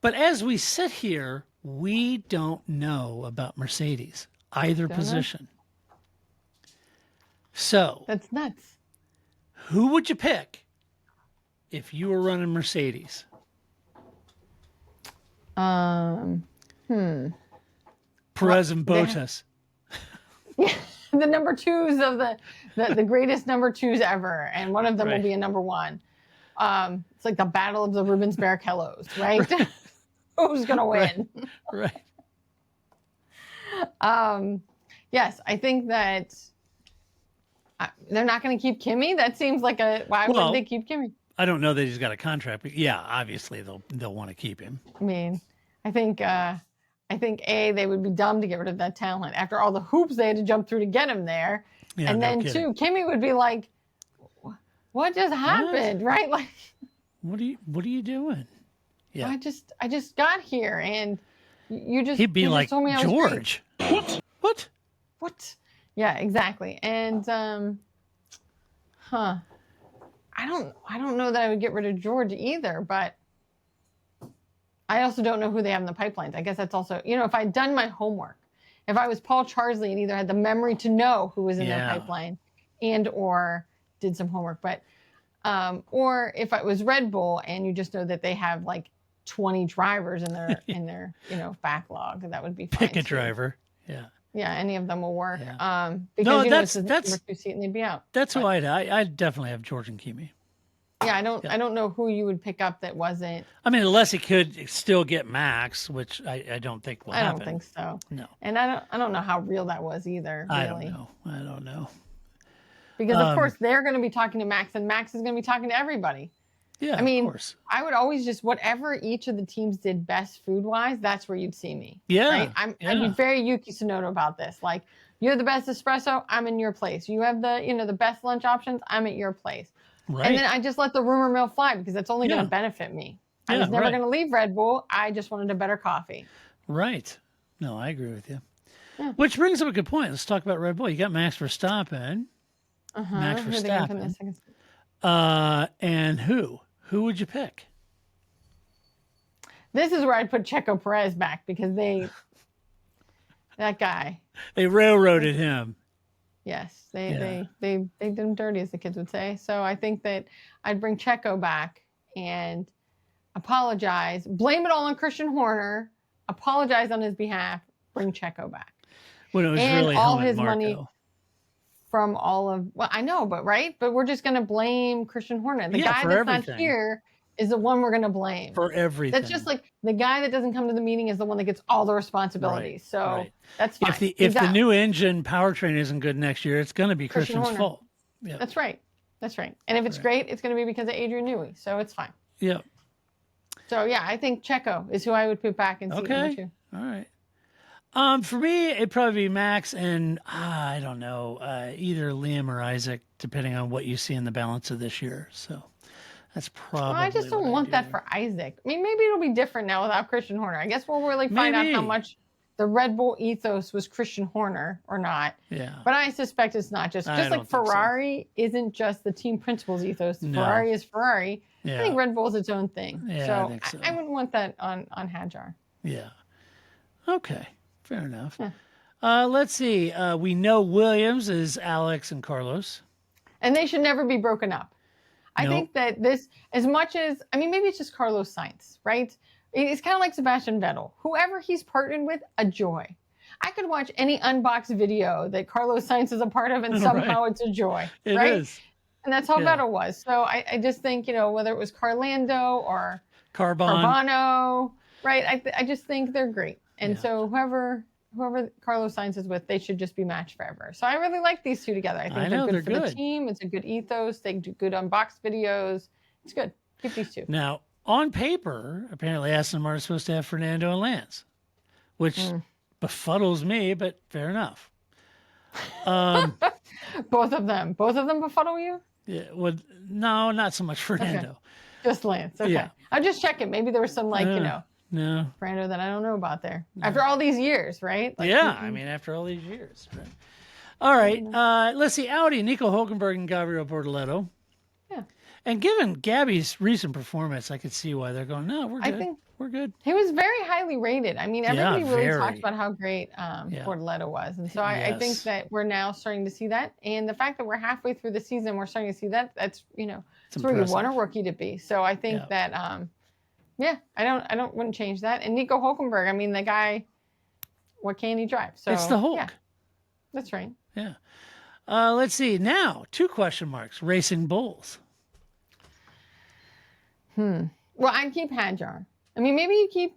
But as we sit here, we don't know about Mercedes, either position. So that's nuts. Who would you pick if you were running Mercedes? Perez and Bottas. Yeah, the number twos of the greatest number twos ever, and one of them will be a number one. It's like the battle of the Rubens Barrichellos, right? Who's gonna win? Right. Yes, I think that they're not going to keep Kimi. That seems like why would they keep Kimi? I don't know that he's got a contract, but yeah, obviously they'll want to keep him. I mean, I think they would be dumb to get rid of that talent after all the hoops they had to jump through to get him there. Yeah, and then too, Kimi would be like, "What just happened?" Right? Like, what are you doing? Yeah, I just got here, and he'd be like, told me I was George. What? Yeah, exactly. And I don't know that I would get rid of George either, but I also don't know who they have in the pipelines. I guess that's also, if I'd done my homework if I was Paul Charsley and either had the memory to know who was in their Yeah. pipeline and or did some homework, but or if it was Red Bull and you just know that they have like 20 drivers in their in their backlog, that would be fine. Pick a too. driver. Yeah. Yeah, any of them will work. Yeah. Because No, it's that's- the number 2 seat and they'd be out. That's who I'd definitely have George and Kimi. Yeah, I don't know who you would pick up that wasn't. I mean, unless he could still get Max, which I don't think will I happen. don't think so. No. And I don't know how real that was either. Really. I don't know. Because of course they're going to be talking to Max, and Max is going to be talking to everybody. Yeah, I mean, of course. I would always just whatever each of the teams did best food wise, that's where you'd see me. Yeah, right? I'd be very Yuki Tsunoda about this. Like, you have the best espresso, I'm in your place. You have the the best lunch options, I'm at your place. Right. And then I just let the rumor mill fly because that's only going to benefit me. I was never going to leave Red Bull. I just wanted a better coffee. Right. No, I agree with you. Yeah. Which brings up a good point. Let's talk about Red Bull. You got Max Verstappen. Max Who are they gonna put in the Verstappen. second spot? And who? Who would you pick? This is where I'd put Checo Perez back because that guy. They railroaded him. Yes, they did him dirty, as the kids would say. So I think that I'd bring Checo back and apologize, blame it all on Christian Horner, apologize on his behalf, bring Checo back. When it was And really all Helmut his Marko. money from all of, well, I know, but we're just going to blame Christian Horner. The guy for that's everything. not here is the one we're going to blame. For everything. That's just like the guy that doesn't come to the meeting is the one that gets all the responsibilities. So that's fine. If the new engine powertrain isn't good next year, it's going to be Christian Christian's Horner. fault. Yeah. That's right. That's right. And if it's great, it's going to be because of Adrian Newey. So it's fine. Yeah. So yeah, I think Checo is who I would put back in seat number Okay. 2. All right. For me, it'd probably be Max and I don't know, either Liam or Isaac, depending on what you see in the balance of this year. So that's probably. Well, I just don't want that for Isaac. I mean, maybe it'll be different now without Christian Horner. I guess we'll really find out how much the Red Bull ethos was Christian Horner or not. Yeah. But I suspect it's not just I like don't think so. Ferrari isn't just the team principal's ethos. No. Ferrari is Ferrari. Yeah. I think Red Bull is its own thing. Yeah, so I think so. I wouldn't want that on Hadjar. Yeah. Okay. Fair enough. Yeah. Let's see. We know Williams is Alex and Carlos. And they should never be broken up. I Nope. think that this, as much as, I mean, maybe it's just Carlos Sainz, right? It's kind of like Sebastian Vettel. Whoever he's partnered with, a joy. I could watch any Unboxed video that Carlos Sainz is a part of, and somehow it's a joy, It right? is. And that's how Yeah. Vettel was. So I just think, whether it was Carlando or Carbon. Carbano, right? I just think they're great. And Yeah. so whoever Carlos Sainz is with, they should just be matched forever. So I really like these two together. I think know, they're good they're for the good. team. It's a good ethos. They do good Unboxed videos. It's good. Keep these two. Now, on paper, apparently Aston Martin's supposed to have Fernando and Lance, which befuddles me, but fair enough. Both of them befuddle you? Yeah, no, not so much Fernando. Just Lance. Okay. Yeah. I'll just check it. Maybe there was some No. Fernando that I don't know about there. After all these years, right? Like, Yeah, I mean, after all these years. Right. All right, let's see. Audi, Nico Hulkenberg and Gabriel Bortoleto. Yeah. And given Gabby's recent performance, I could see why they're going, no, we're good. I think we're good. he was very highly rated. I mean, everybody really very. talked about how great Bortoleto was. And so I think Yes. that we're now starting to see that. And the fact that we're halfway through the season, we're starting to see that, that's, it's where you want a rookie to be. So I think that, I wouldn't change that. And Nico Hulkenberg, I mean, the guy, what can he drive? So It's the Hulk. Yeah, that's right. Yeah. Let's see. Now, 2 question marks. Racing Bulls. Well, I'd keep Hadjar. I mean, maybe you keep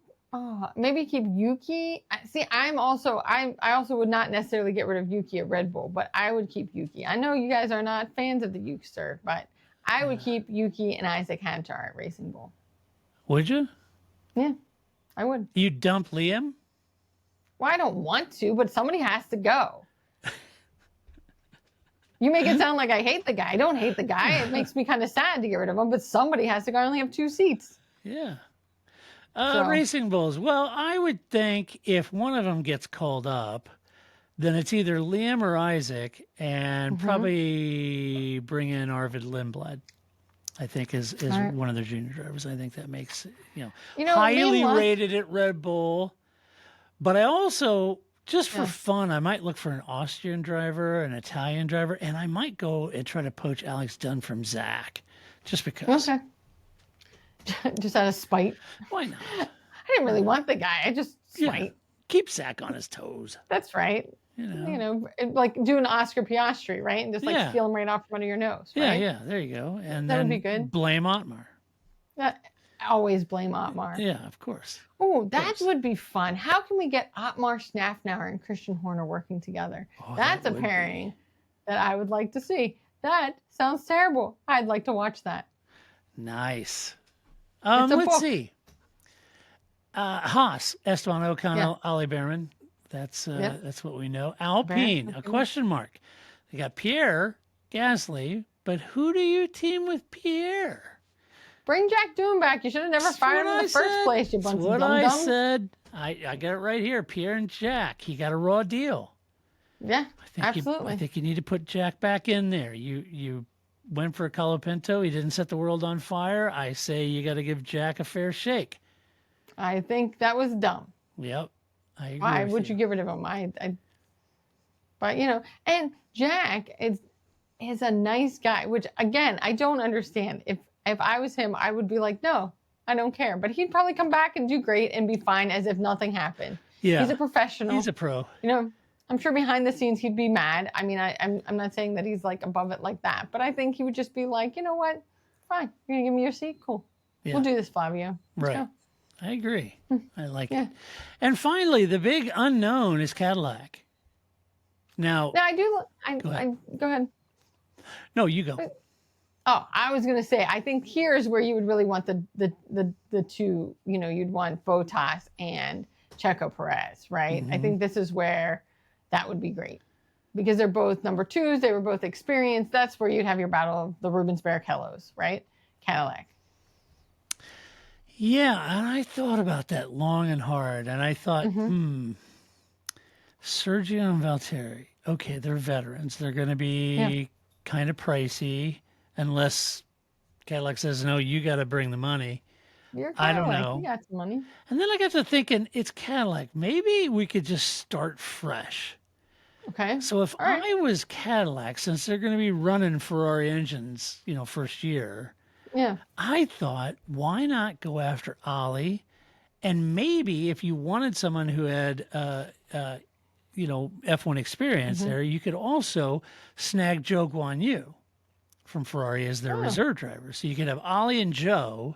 Yuki. See, I also would not necessarily get rid of Yuki at Red Bull, but I would keep Yuki. I know you guys are not fans of the Yukester, but I would keep Yuki and Isaac Hadjar at Racing Bull. Would you? Yeah, I would. You dump Liam? Well, I don't want to, but somebody has to go. You make it sound like I hate the guy. I don't hate the guy. It makes me kind of sad to get rid of him, but somebody has to go. I only have 2 seats. Yeah. So- Racing Bulls. Well, I would think if one of them gets called up, then it's either Liam or Isaac, and probably bring in Arvid Lindblad. I think is right. one of their junior drivers. I think that makes You know, highly Liam was- rated at Red Bull. But I also just for fun, I might look for an Austrian driver, an Italian driver, and I might go and try to poach Alex Dunn from Zach, just because. Okay. Just out of spite. Why not? I didn't really want the guy. I just spite. Yeah. Keep Zach on his toes. That's right. You You know, like do an Oscar Piastri, right? And just like Yeah. feel him right off from under your nose. Yeah, Right? yeah. There you go. And That then would be good. blame Otmar. Always blame Otmar. Yeah, of course. Oh, that would be fun. How can we get Otmar Schnafnauer and Christian Horner working together? Oh, That's that a would pairing that I would like to see. That sounds terrible. I'd like to watch that. Nice. It's a Let's book. see. Haas, Esteban Ocon, Yeah. Ollie Behrman. That's Yep. that's what we know. Alpine, a question mark. They got Pierre Gasly, but who do you team with Pierre? Bring Jack Doom back. You should have never That's fired him what in I the first said. place, you That's bunch of what I dum-dums. said. I got it right here. Pierre and Jack. He got a raw deal. Yeah, I absolutely. think you need to put Jack back in there. You went for a Colapinto. He didn't set the world on fire. I say you got to give Jack a fair shake. I think that was dumb. Yep. I agree Why with would you get rid of him? But you know, and Jack is a nice guy, which again, I don't understand. If I was him, I would be like, no, I don't care. But he'd probably come back and do great and be fine as if nothing happened. Yeah. He's a professional. He's a pro. You know, I'm sure behind the scenes he'd be mad. I mean, I'm not saying that he's like above it like that, but I think he would just be like, you know what? Fine. You're gonna give me your seat? Cool. Yeah. We'll do this, Flavio. Let's Right. go. I agree. I like Yeah. it. And finally, the big unknown is Cadillac. Now, Now I do. Go ahead. Go ahead. no, you go. Oh, I was gonna say, I think here's where you would really want the two. You know, you'd want Bottas and Checo Perez, right? I think this is where that would be great because they're both number twos. They were both experienced. That's where you'd have your battle of the Rubens Barrichellos, right? Cadillac. Yeah, and I thought about that long and hard, and I thought, Sergio and Valtteri. Okay, they're veterans. They're going to be kind of pricey unless Cadillac says, no, you got to bring the money. You're I don't Cadillac. know. You got some money. And then I got to thinking, it's Cadillac. Maybe we could just start fresh. Okay. So if All right. I was Cadillac, since they're going to be running Ferrari engines, first year, Yeah. I thought, why not go after Ollie? And maybe if you wanted someone who had, F1 experience there, you could also snag Joe Guan Yu from Ferrari as their reserve driver. So you could have Ollie and Joe.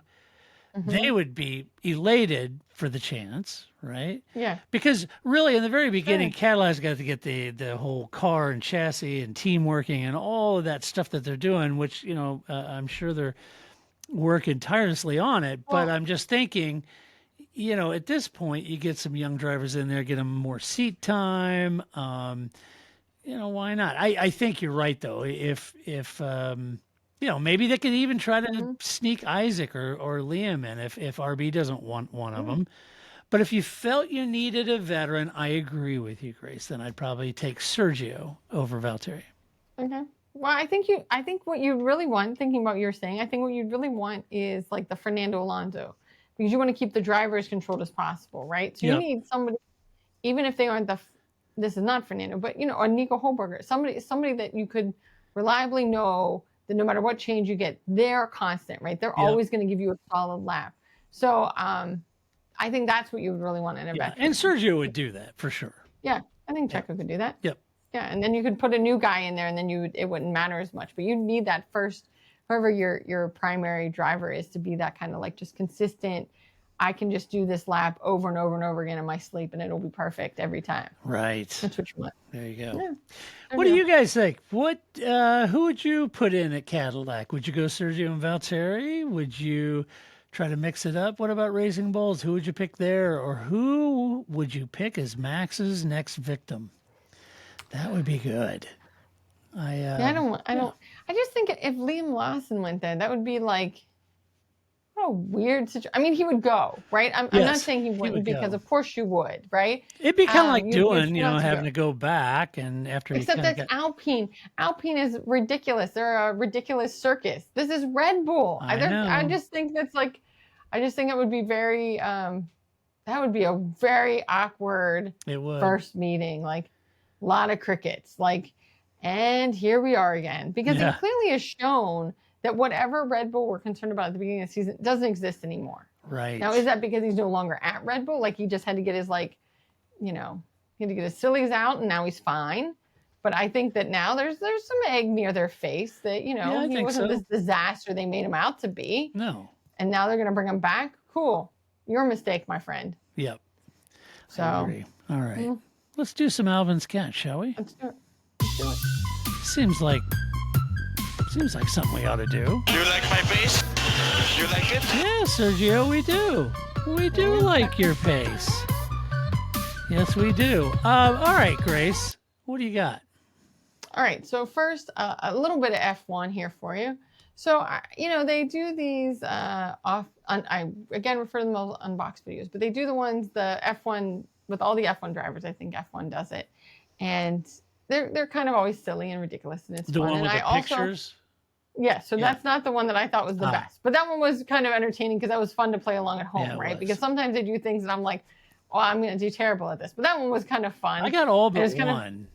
They would be elated for the chance, right? Yeah. Because really, in the very beginning, Cadillac's got to get the whole car and chassis and team working and all of that stuff that they're doing, which, I'm sure they're working tirelessly on it. But I'm just thinking, at this point, you get some young drivers in there, get them more seat time. Why not? I think you're right, though. If maybe they could even try to sneak Isaac or Liam in if RB doesn't want one of them. But if you felt you needed a veteran, I agree with you, Grace. Then I'd probably take Sergio over Valtteri. Okay. Well, I think what you really want, thinking about what you're saying, I think what you really want is like the Fernando Alonso, because you want to keep the driver as controlled as possible, right? So you need somebody, even if they aren't this is not Fernando, but or Nico Hulberger, somebody that you could reliably know that no matter what change you get, they're constant, right? They're always going to give you a solid lap. So I think that's what you would really want in a veteran. And Sergio would do that for sure. Yeah, I think Checo could do that. Yep. Yeah, and then you could put a new guy in there, and then it wouldn't matter as much. But you need that first, whoever your primary driver is, to be that kind of like just consistent. I can just do this lap over and over and over again in my sleep, and it'll be perfect every time. Right. That's what you want. There you go. Yeah. What do you guys think? Who would you put in at Cadillac? Would you go Sergio and Valtteri? Would you try to mix it up? What about Racing Bulls? Who would you pick there? Or who would you pick as Max's next victim? That would be good. I just think if Liam Lawson went there, that would be like a weird situation. I mean, he would go, right? I'm not saying he wouldn't, because of course you would, right? It'd be kind of like doing, to having to go back and after. Except that's Alpine. Alpine is ridiculous. They're a ridiculous circus. This is Red Bull. I know. I just think that's like, I just think it would be very that would be a very awkward It would. first meeting. Like a lot of crickets. Like, and here we are again. Because Yeah. it clearly has shown that whatever Red Bull we're concerned about at the beginning of the season doesn't exist anymore. Right. Now, is that because he's no longer at Red Bull? Like he just had to get his like, you know, he had to get his sillies out and now he's fine. But I think that now there's some egg near their face that, you know, Yeah, I he think wasn't so. this disaster they made him out to be. No. And now they're going to bring him back. Cool. Your mistake, my friend. Yep. So I agree. All right. Let's do some Alvin's cat, shall we? let's do it. Let's do it. Seems like something we ought to do. You like my pace? You like it? Yeah, Sergio, we do. We do like your pace. Yes, we do. All right, Grace, what do you got? All right. So first, a little bit of F1 here for you. So, you know, they do these I again refer to them as unboxed videos, but they do the ones, the F1 with all the F1 drivers. I think F1 does it. And they're kind of always silly and ridiculous, and it's The fun. one with and the I pictures? Yeah, so Yeah. that's not the one that I thought was the best. But that one was kind of entertaining because that was fun to play along at home, Yeah, it right? was. Because sometimes they do things and I'm like, oh, I'm going to do terrible at this. But that one was kind of fun. I got all It but was kind of- one.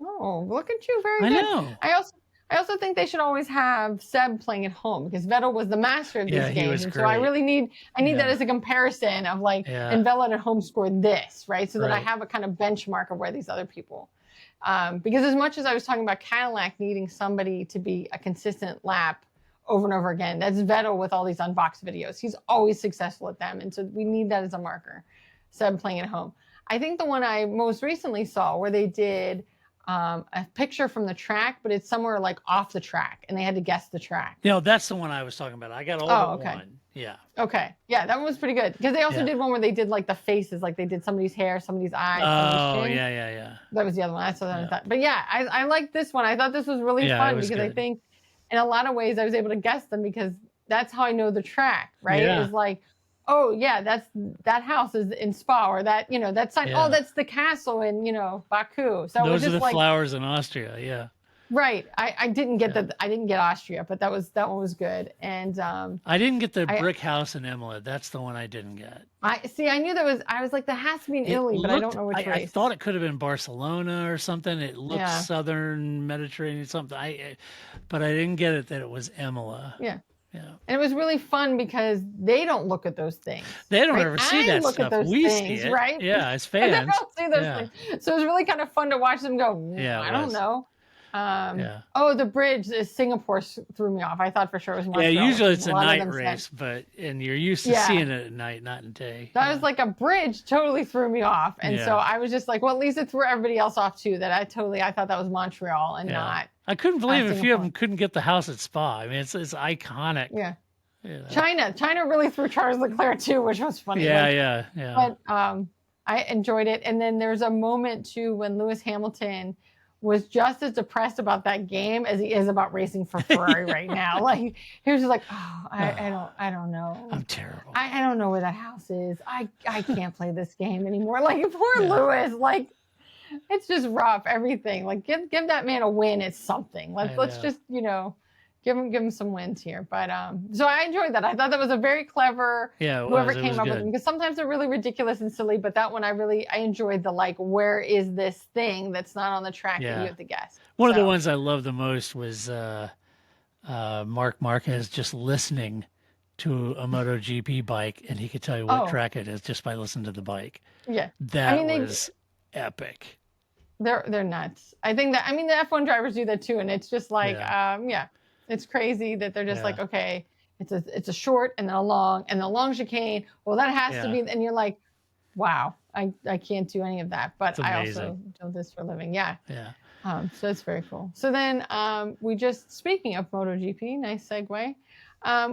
Oh, look at you. Very I good. know. I also think they should always have Seb playing at home because Vettel was the master of these Yeah, he games. was And so I great. really need that Yeah. as a comparison of like, Yeah. and Vettel at home scored this, right? So that I Right. have a kind of benchmark of where these other people. Because as much as I was talking about Cadillac needing somebody to be a consistent lap over and over again, that's Vettel with all these unboxed videos. He's always successful at them. And so we need that as a marker. Seb playing at home. I think the one I most recently saw where they did a picture from the track, but it's somewhere like off the track and they had to guess the track. No, that's the one I was talking about. I got all Oh, but okay. one. Yeah. Okay. Yeah, that one was pretty good. Because they also Yeah. did one where they did like the faces, like they did somebody's hair, somebody's eyes. Oh, somebody's chin. yeah. That was the other one. That's what I Yeah. thought. But yeah, I like this one. I thought this was really Yeah, it fun was because I good. think in a lot of ways I was able to guess them because that's how I know the track, right? Yeah. It's like, oh yeah, that house is in Spa, or that, you know, that sign, Yeah. oh, that's the castle in, you know, Baku. So it was Those are just the like, flowers in Austria. Yeah. right. I didn't get I didn't get Austria, but that one was good. And I didn't get the I- brick house in Imola. That's the one I didn't get. I knew I was like, that has to be in Italy, but I don't know which I race. thought it could have been Barcelona or something. It looked Yeah. southern Mediterranean something. But I didn't get it that it was Imola. Yeah. Yeah. And it was really fun because they don't look at those things. They don't right? ever see I that look stuff. at those We things, see it, right? Yeah, as And they fans. don't see those Yeah. things. So it was really kind of fun to watch them go, Yeah, it I don't was. know. Yeah. Oh, the bridge is Singapore threw me off. I thought for sure it was Yeah, Montreal. usually it's a lot of night them said. race, and you're used to Yeah. seeing it at night, not in day. That was like a bridge totally threw me off. And Yeah. so I was just like, well, at least it threw everybody else off too. That I thought that was Montreal and Yeah. not. I couldn't believe a few of Singapore. them couldn't get the house at Spa. I mean, it's iconic. Yeah. You know. China really threw Charles Leclerc too, which was funny. Yeah, Like, yeah. But I enjoyed it. And then there's a moment too when Lewis Hamilton was just as depressed about that game as he is about racing for Ferrari right now. Like he was just like, oh, I don't know. I'm terrible. I don't know where that house is. I can't play this game anymore. Like poor Yeah. Lewis. Like it's just rough. Everything. Like give that man a win. It's something. Let's know. just give him some wins here. But so I enjoyed that. I thought that was a very clever. Yeah, it Whoever was. It came was up with good. them, because sometimes they're really ridiculous and silly. But that one I enjoyed the like, where is this thing that's not on the track that Yeah. you have to guess. One of the So, ones I loved the most was Mark Marquez just listening to a MotoGP bike, and he could tell you what Oh. track it is just by listening to the bike. Yeah, That they- was epic. they're nuts. I think that the F1 drivers do that too, and it's just like it's crazy that they're just Yeah. like, okay, it's a short and then a long and then a long chicane. Well, that has to Yeah. be, and you're like, wow, I can't do any of that, but It's I also amazing. do this for a living. Yeah. Yeah. So it's very cool. So then speaking of MotoGP, nice segue.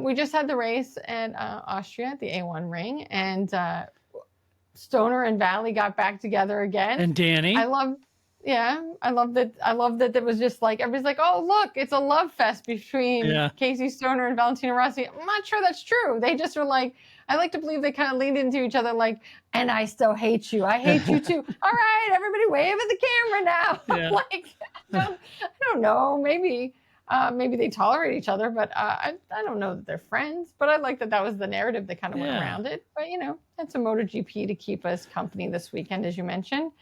We just had the race at Austria at the A1 ring, and Stoner and Valley got back together again. And Danny. I love that it was just like everybody's like, oh look, it's a love fest between Yeah. Casey Stoner and Valentino Rossi. I'm not sure that's true. They just were like, I like to believe they kind of leaned into each other like, and I still hate you. I hate you too. All right, everybody wave at the camera now. Yeah. Like, I don't know, maybe. Maybe they tolerate each other, but I don't know that they're friends. But I like that was the narrative that kind of went around it. But, that's a MotoGP to keep us company this weekend, as you mentioned.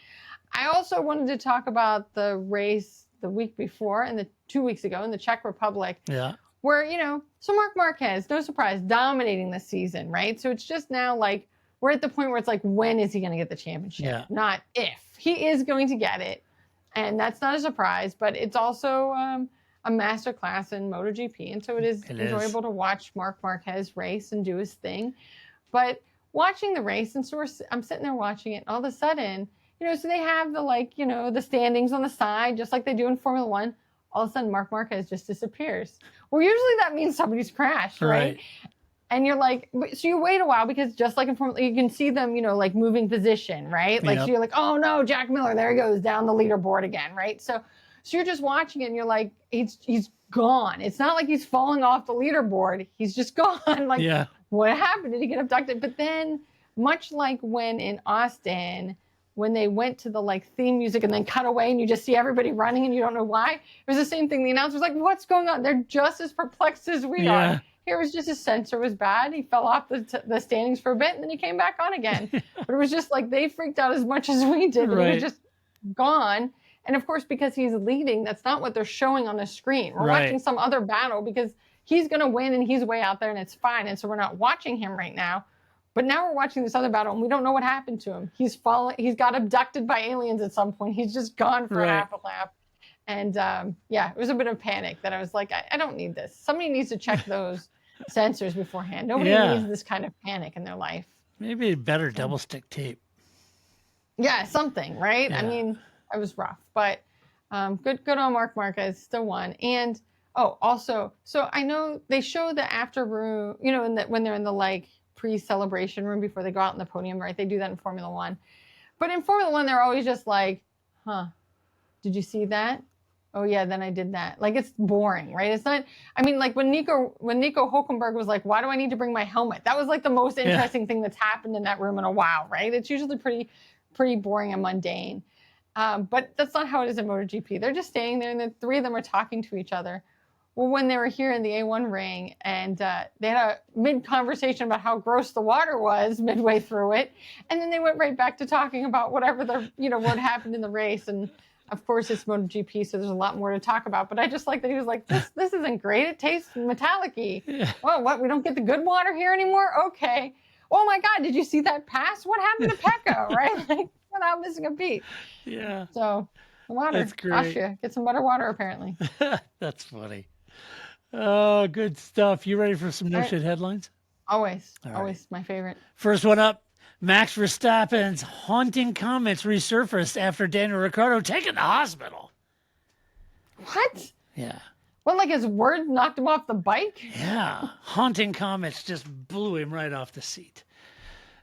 I also wanted to talk about the race the week before and the 2 weeks ago in the Czech Republic. Yeah. Where, so Marc Marquez, no surprise, dominating this season, right? So it's just now like we're at the point where it's like, when is he going to get the championship? Yeah. Not if. He is going to get it. And that's not a surprise, but it's also a masterclass in MotoGP. And so it is enjoyable to watch Marc Marquez race and do his thing. But watching the race, and so I'm sitting there watching it, and all of a sudden, so they have the standings on the side, just like they do in Formula One. All of a sudden, Marc Marquez just disappears. Well, usually that means somebody's crashed, right? And you're like, so you wait a while because just like in Formula, you can see them, like moving position, right? Like, so you're like, oh no, Jack Miller, there he goes down the leaderboard again, right? So you're just watching it and you're like, he's gone. It's not like he's falling off the leaderboard. He's just gone. Like, what happened? Did he get abducted? But then, much like when in Austin, when they went to the theme music and then cut away and you just see everybody running and you don't know why, it was the same thing. The announcer's like, what's going on? They're just as perplexed as we are. Here was just his sensor was bad. He fell off the standings for a bit and then he came back on again. But it was just like they freaked out as much as we did. And he was just gone. And of course, because he's leading, that's not what they're showing on the screen. We're watching some other battle because he's going to win and he's way out there and it's fine. And so we're not watching him right now. But now we're watching this other battle and we don't know what happened to him. He's got abducted by aliens at some point. He's just gone for half a lap. And it was a bit of panic that I was like, I don't need this. Somebody needs to check those sensors beforehand. Nobody needs this kind of panic in their life. Maybe better double stick tape. Yeah, something, right? Yeah. I mean, it was rough, but good on Marc Marquez, still won. And also, so I know they show the after room, when they're in the pre-celebration room before they go out on the podium, right? They do that in Formula One. But in Formula One, they're always just like, did you see that? Oh yeah, then I did that. Like, it's boring, right? It's not, I mean, like when Nico Hülkenberg was like, why do I need to bring my helmet? That was like the most interesting thing that's happened in that room in a while, right? It's usually pretty boring and mundane. But that's not how it is in MotoGP. They're just staying there and the three of them are talking to each other. Well, when they were here in the A1 ring and they had a mid-conversation about how gross the water was midway through it, and then they went right back to talking about whatever what happened in the race. And of course, it's MotoGP, so there's a lot more to talk about. But I just like that he was like, this isn't great. It tastes metallic-y. Yeah. Well, what? We don't get the good water here anymore? Okay. Oh my God, did you see that pass? What happened to Pecco, right? Like, without missing a beat. Yeah. So, water. That's great. Austria, get some better water, apparently. That's funny. Oh, good stuff. You ready for some no-shit headlines? Always. Always my favorite. First one up. Max Verstappen's haunting comments resurfaced after Daniel Ricciardo taken to hospital. What? Yeah. What, like his words knocked him off the bike? Yeah. Haunting comments just blew him right off the seat.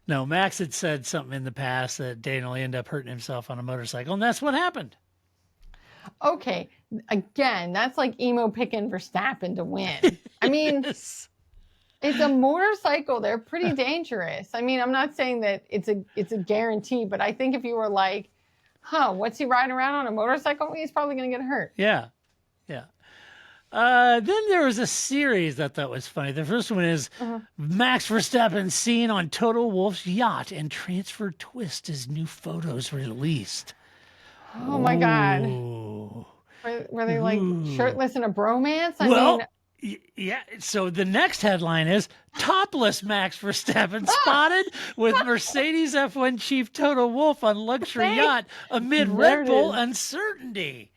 No, Max had said something in the past that Daniel ended up hurting himself on a motorcycle, and that's what happened. Okay. Again, that's like emo picking Verstappen to win. I mean... Yes. It's a motorcycle. They're pretty dangerous. I mean, I'm not saying that it's a guarantee, but I think if you were like, what's he riding around on a motorcycle? He's probably going to get hurt. Yeah. Yeah. Then there was a series that I thought was funny. The first one is Max Verstappen seen on Toto Wolff's yacht and transfer twist as new photos released. Oh, my God. Were they like shirtless in a bromance? I mean... Yeah, so the next headline is topless Max Verstappen spotted with Mercedes F1 chief Toto Wolff on luxury yacht amid Red Bull uncertainty.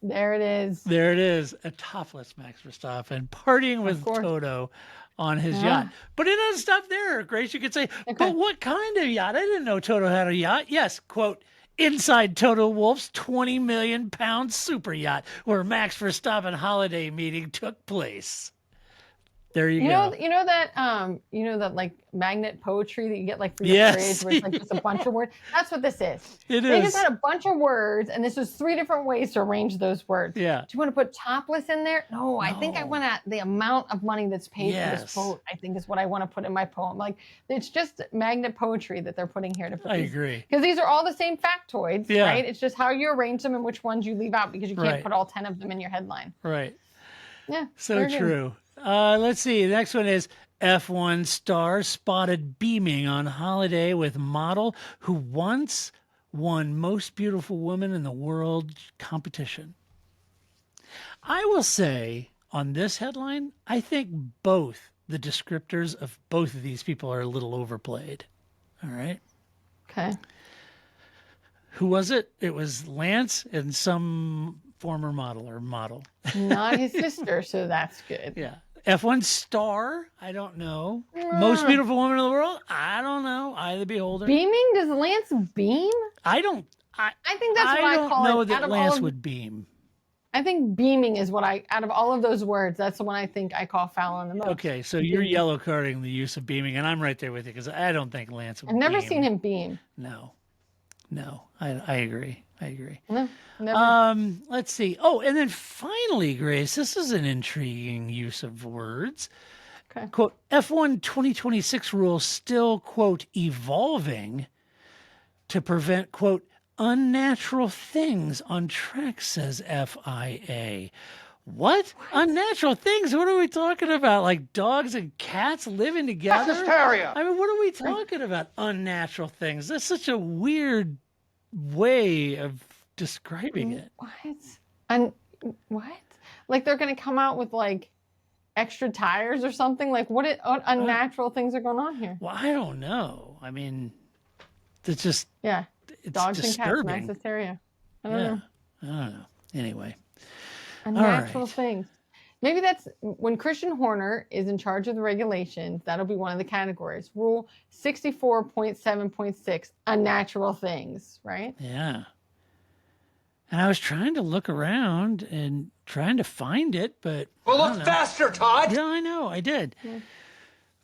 There it is. There it is, a topless Max Verstappen partying with Toto on his yacht. But it doesn't stop there, Grace. You could say, but what kind of yacht? I didn't know Toto had a yacht. Yes, quote, inside Toto Wolff's 20 million pound super yacht where Max Verstappen holiday meeting took place. There you go. You know that like magnet poetry that you get like for your phrase where it's like just a bunch of words. That's what this is. They just had a bunch of words, and this was 3 different ways to arrange those words. Yeah. Do you want to put topless in there? No, I think I want the amount of money that's paid for this quote. I think is what I want to put in my poem. Like it's just magnet poetry that they're putting here to put. I agree. Because these are all the same factoids, right? It's just how you arrange them and which ones you leave out because you can't put all 10 of them in your headline. Right. Yeah. So very good. true. Let's see. The next one is F1 star spotted beaming on holiday with model who once won most beautiful woman in the world competition. I will say on this headline, I think both the descriptors of both of these people are a little overplayed. All right. Okay. Who was it? It was Lance and some former model or model. Not his sister, so that's good. Yeah. F1 star? I don't know. Most beautiful woman in the world? I don't know. Eye of the beholder. Beaming? Does Lance beam? I don't. I think that's what I don't call know it. Out that of Lance all of- would beam. I think beaming is what out of all of those words, that's the one I think I call foul on the most. Okay, so you're yellow carding the use of beaming, and I'm right there with you because I don't think Lance would I've never beam. seen him beam. No, I agree. No, never. Let's see. Oh, and then finally, Grace, this is an intriguing use of words. Okay. Quote, F1 2026 rules still, quote, evolving to prevent, quote, unnatural things on track, says FIA. What? Unnatural things? What are we talking about? Like dogs and cats living together? hysteria. I mean, what are we talking about? Unnatural things. That's such a weird way of describing it. What? What? Like they're going to come out with like extra tires or something? Like what unnatural things are going on here? Well, I don't know. I mean, it's just Yeah. it's Dogs disturbing. and cats, mass hysteria. I don't know. I don't know. Anyway. Unnatural right. things. Maybe that's when Christian Horner is in charge of the regulations. That'll be one of the categories. Rule 64.7.6, unnatural things, right? Yeah. And I was trying to look around and trying to find it, but Well, look faster, Todd. yeah, I know, I did.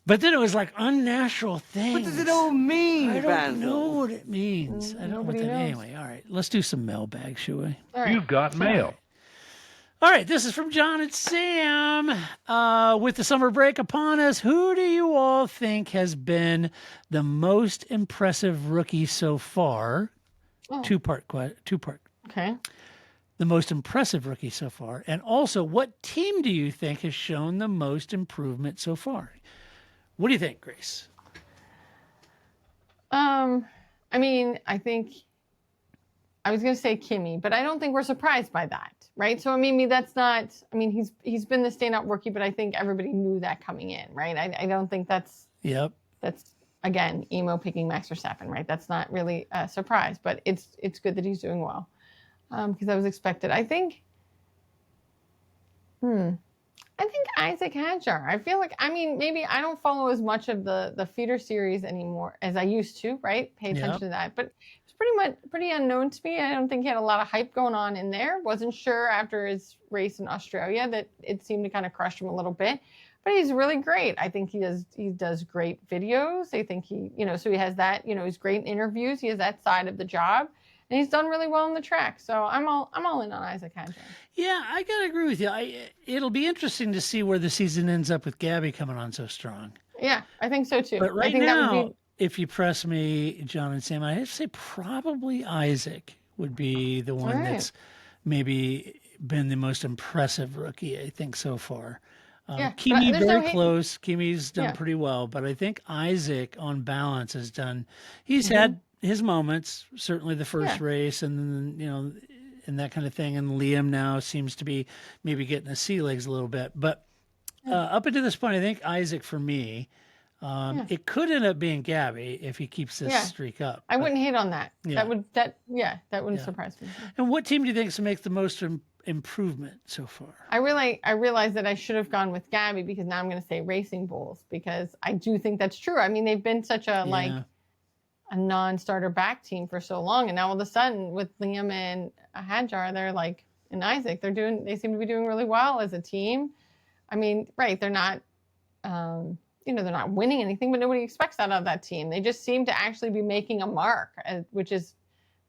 But then it was like unnatural things. What does it all mean, I don't Basil? know what it means. I don't know what Nobody that. knows. Anyway, all right, let's do some mailbag, shall we? All right. got mail. All right, this is from John and Sam. With the summer break upon us, who do you all think has been the most impressive rookie so far? Oh. Two-part. Okay. The most impressive rookie so far, and also what team do you think has shown the most improvement so far? What do you think, Grace? I mean, I think I was going to say Kimmy, but I don't think we're surprised by that, right? So I mean, that's not. I mean, he's been the standout rookie, but I think everybody knew that coming in, right? I don't think that's again emo picking Max Verstappen, right? That's not really a surprise, but it's good that he's doing well because that was expected. I think. I think Isaac Hadjar. I feel like, I mean, maybe I don't follow as much of the feeder series anymore as I used to, right? Pay attention to that. But it's pretty unknown to me. I don't think he had a lot of hype going on in there. Wasn't sure after his race in Australia that it seemed to kind of crush him a little bit. But he's really great. I think he does great videos. I think so he has that, he's great in interviews. He has that side of the job. And he's done really well on the track. So I'm all in on Isaac Hadjar. Yeah, I gotta agree with you. It'll be interesting to see where the season ends up with Gabby coming on so strong. Yeah, I think so too. But right I think now, that would be... if you press me, John and Sam, I'd say probably Isaac would be the one that's maybe been the most impressive rookie, I think, so far. Kimi very close. Kimi's done pretty well, but I think Isaac on balance has done. He's had his moments, certainly the first race, and then and that kind of thing. And Liam now seems to be maybe getting the sea legs a little bit, but up until this point, I think Isaac for me. It could end up being Gabby if he keeps this streak up. I wouldn't hate on that. Yeah. That wouldn't surprise me. And what team do you think makes the most improvement so far? I realized that I should have gone with Gabby because now I'm going to say Racing Bulls because I do think that's true. I mean, they've been such a a non-starter back team for so long, and now all of a sudden with Liam and Hadjar, they're like, and Isaac, they seem to be doing really well as a team. I mean, right? They're not. They're not winning anything, but nobody expects that out of that team. They just seem to actually be making a mark, which is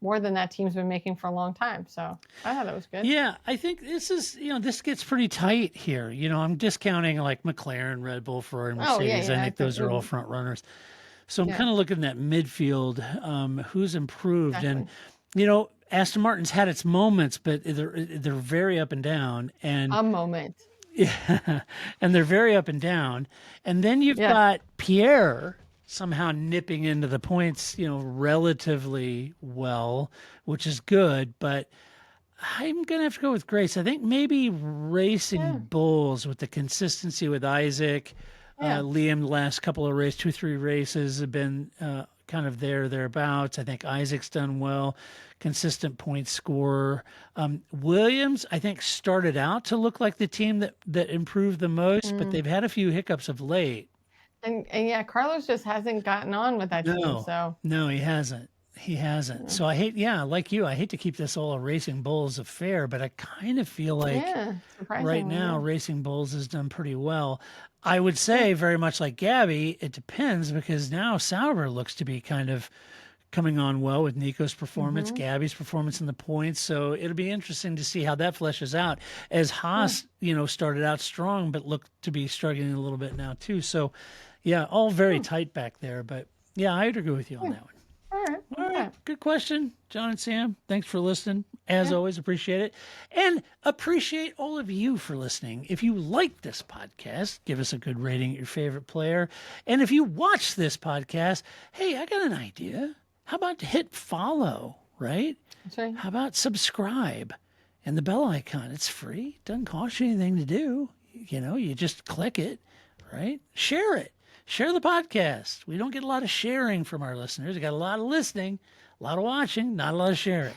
more than that team's been making for a long time. So I thought that was good. Yeah, I think this is, this gets pretty tight here. I'm discounting like McLaren, Red Bull, Ferrari, Mercedes. I think those are all front runners. So I'm kind of looking at that midfield, who's improved. Exactly. And, Aston Martin's had its moments, but they're very up and down. And a moment. Yeah, and they're very up and down. And then you've got Pierre somehow nipping into the points, relatively well, which is good. But I'm going to have to go with Grace. I think maybe Racing Bulls with the consistency with Isaac. Liam, the last couple of races, 2-3 races have been kind of thereabouts. I think Isaac's done well, consistent point scorer. Williams, I think, started out to look like the team that improved the most, but they've had a few hiccups of late. And yeah, Carlos just hasn't gotten on with that team. So no, he hasn't. He hasn't. So I hate, like you, I hate to keep this all a Racing Bulls affair, but I kind of feel like right now Racing Bulls has done pretty well. I would say very much like Gabby, it depends because now Sauber looks to be kind of coming on well with Nico's performance, Gabby's performance in the points. So it'll be interesting to see how that fleshes out as Haas, started out strong, but looked to be struggling a little bit now too. So yeah, all very tight back there, but yeah, I'd agree with you on that one. All right. Good question, John and Sam. Thanks for listening. As always, appreciate it. And appreciate all of you for listening. If you like this podcast, give us a good rating at your favorite player. And if you watch this podcast, hey, I got an idea. How about hit follow, right? That's right. How about subscribe and the bell icon? It's free. Doesn't cost you anything to do. You just click it, right? Share it. Share the podcast. We don't get a lot of sharing from our listeners. We got a lot of listening, a lot of watching, not a lot of sharing.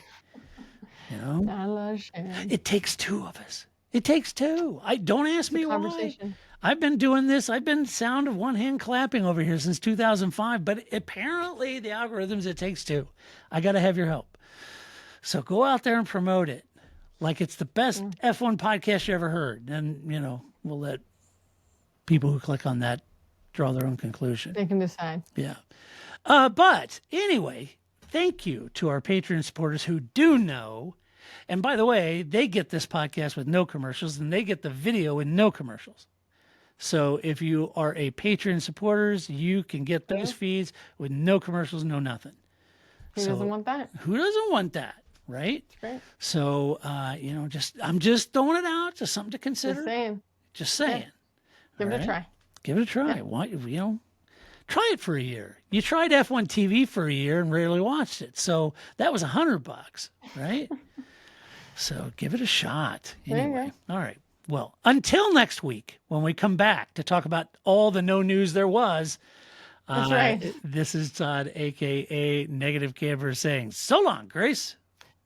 Not a lot of sharing. It takes two of us. It takes two. Don't ask me why. I've been doing this. I've been sound of one hand clapping over here since 2005, but apparently the algorithms, it takes two. I got to have your help. So go out there and promote it like it's the best F1 podcast you ever heard. And, we'll let people who click on that draw their own conclusion. They can decide. Yeah. But anyway, thank you to our Patreon supporters who do know. And by the way, they get this podcast with no commercials and they get the video with no commercials. So if you are a Patreon supporters, you can get those feeds with no commercials, no nothing. Who doesn't want that? Who doesn't want that? Right? That's right. So, I'm just throwing it out, just something to consider. Just saying. Give it a try. Give it a try. Yeah. Why, try it for a year. You tried F1 TV for a year and rarely watched it. So that was $100, right? So give it a shot. Anyway. All right. Well, until next week, when we come back to talk about all the no news there was. That's right. This is Todd, a.k.a. Negative Camper, saying so long, Grace.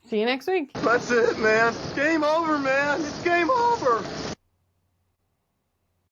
See you next week. That's it, man. Game over, man. It's game over.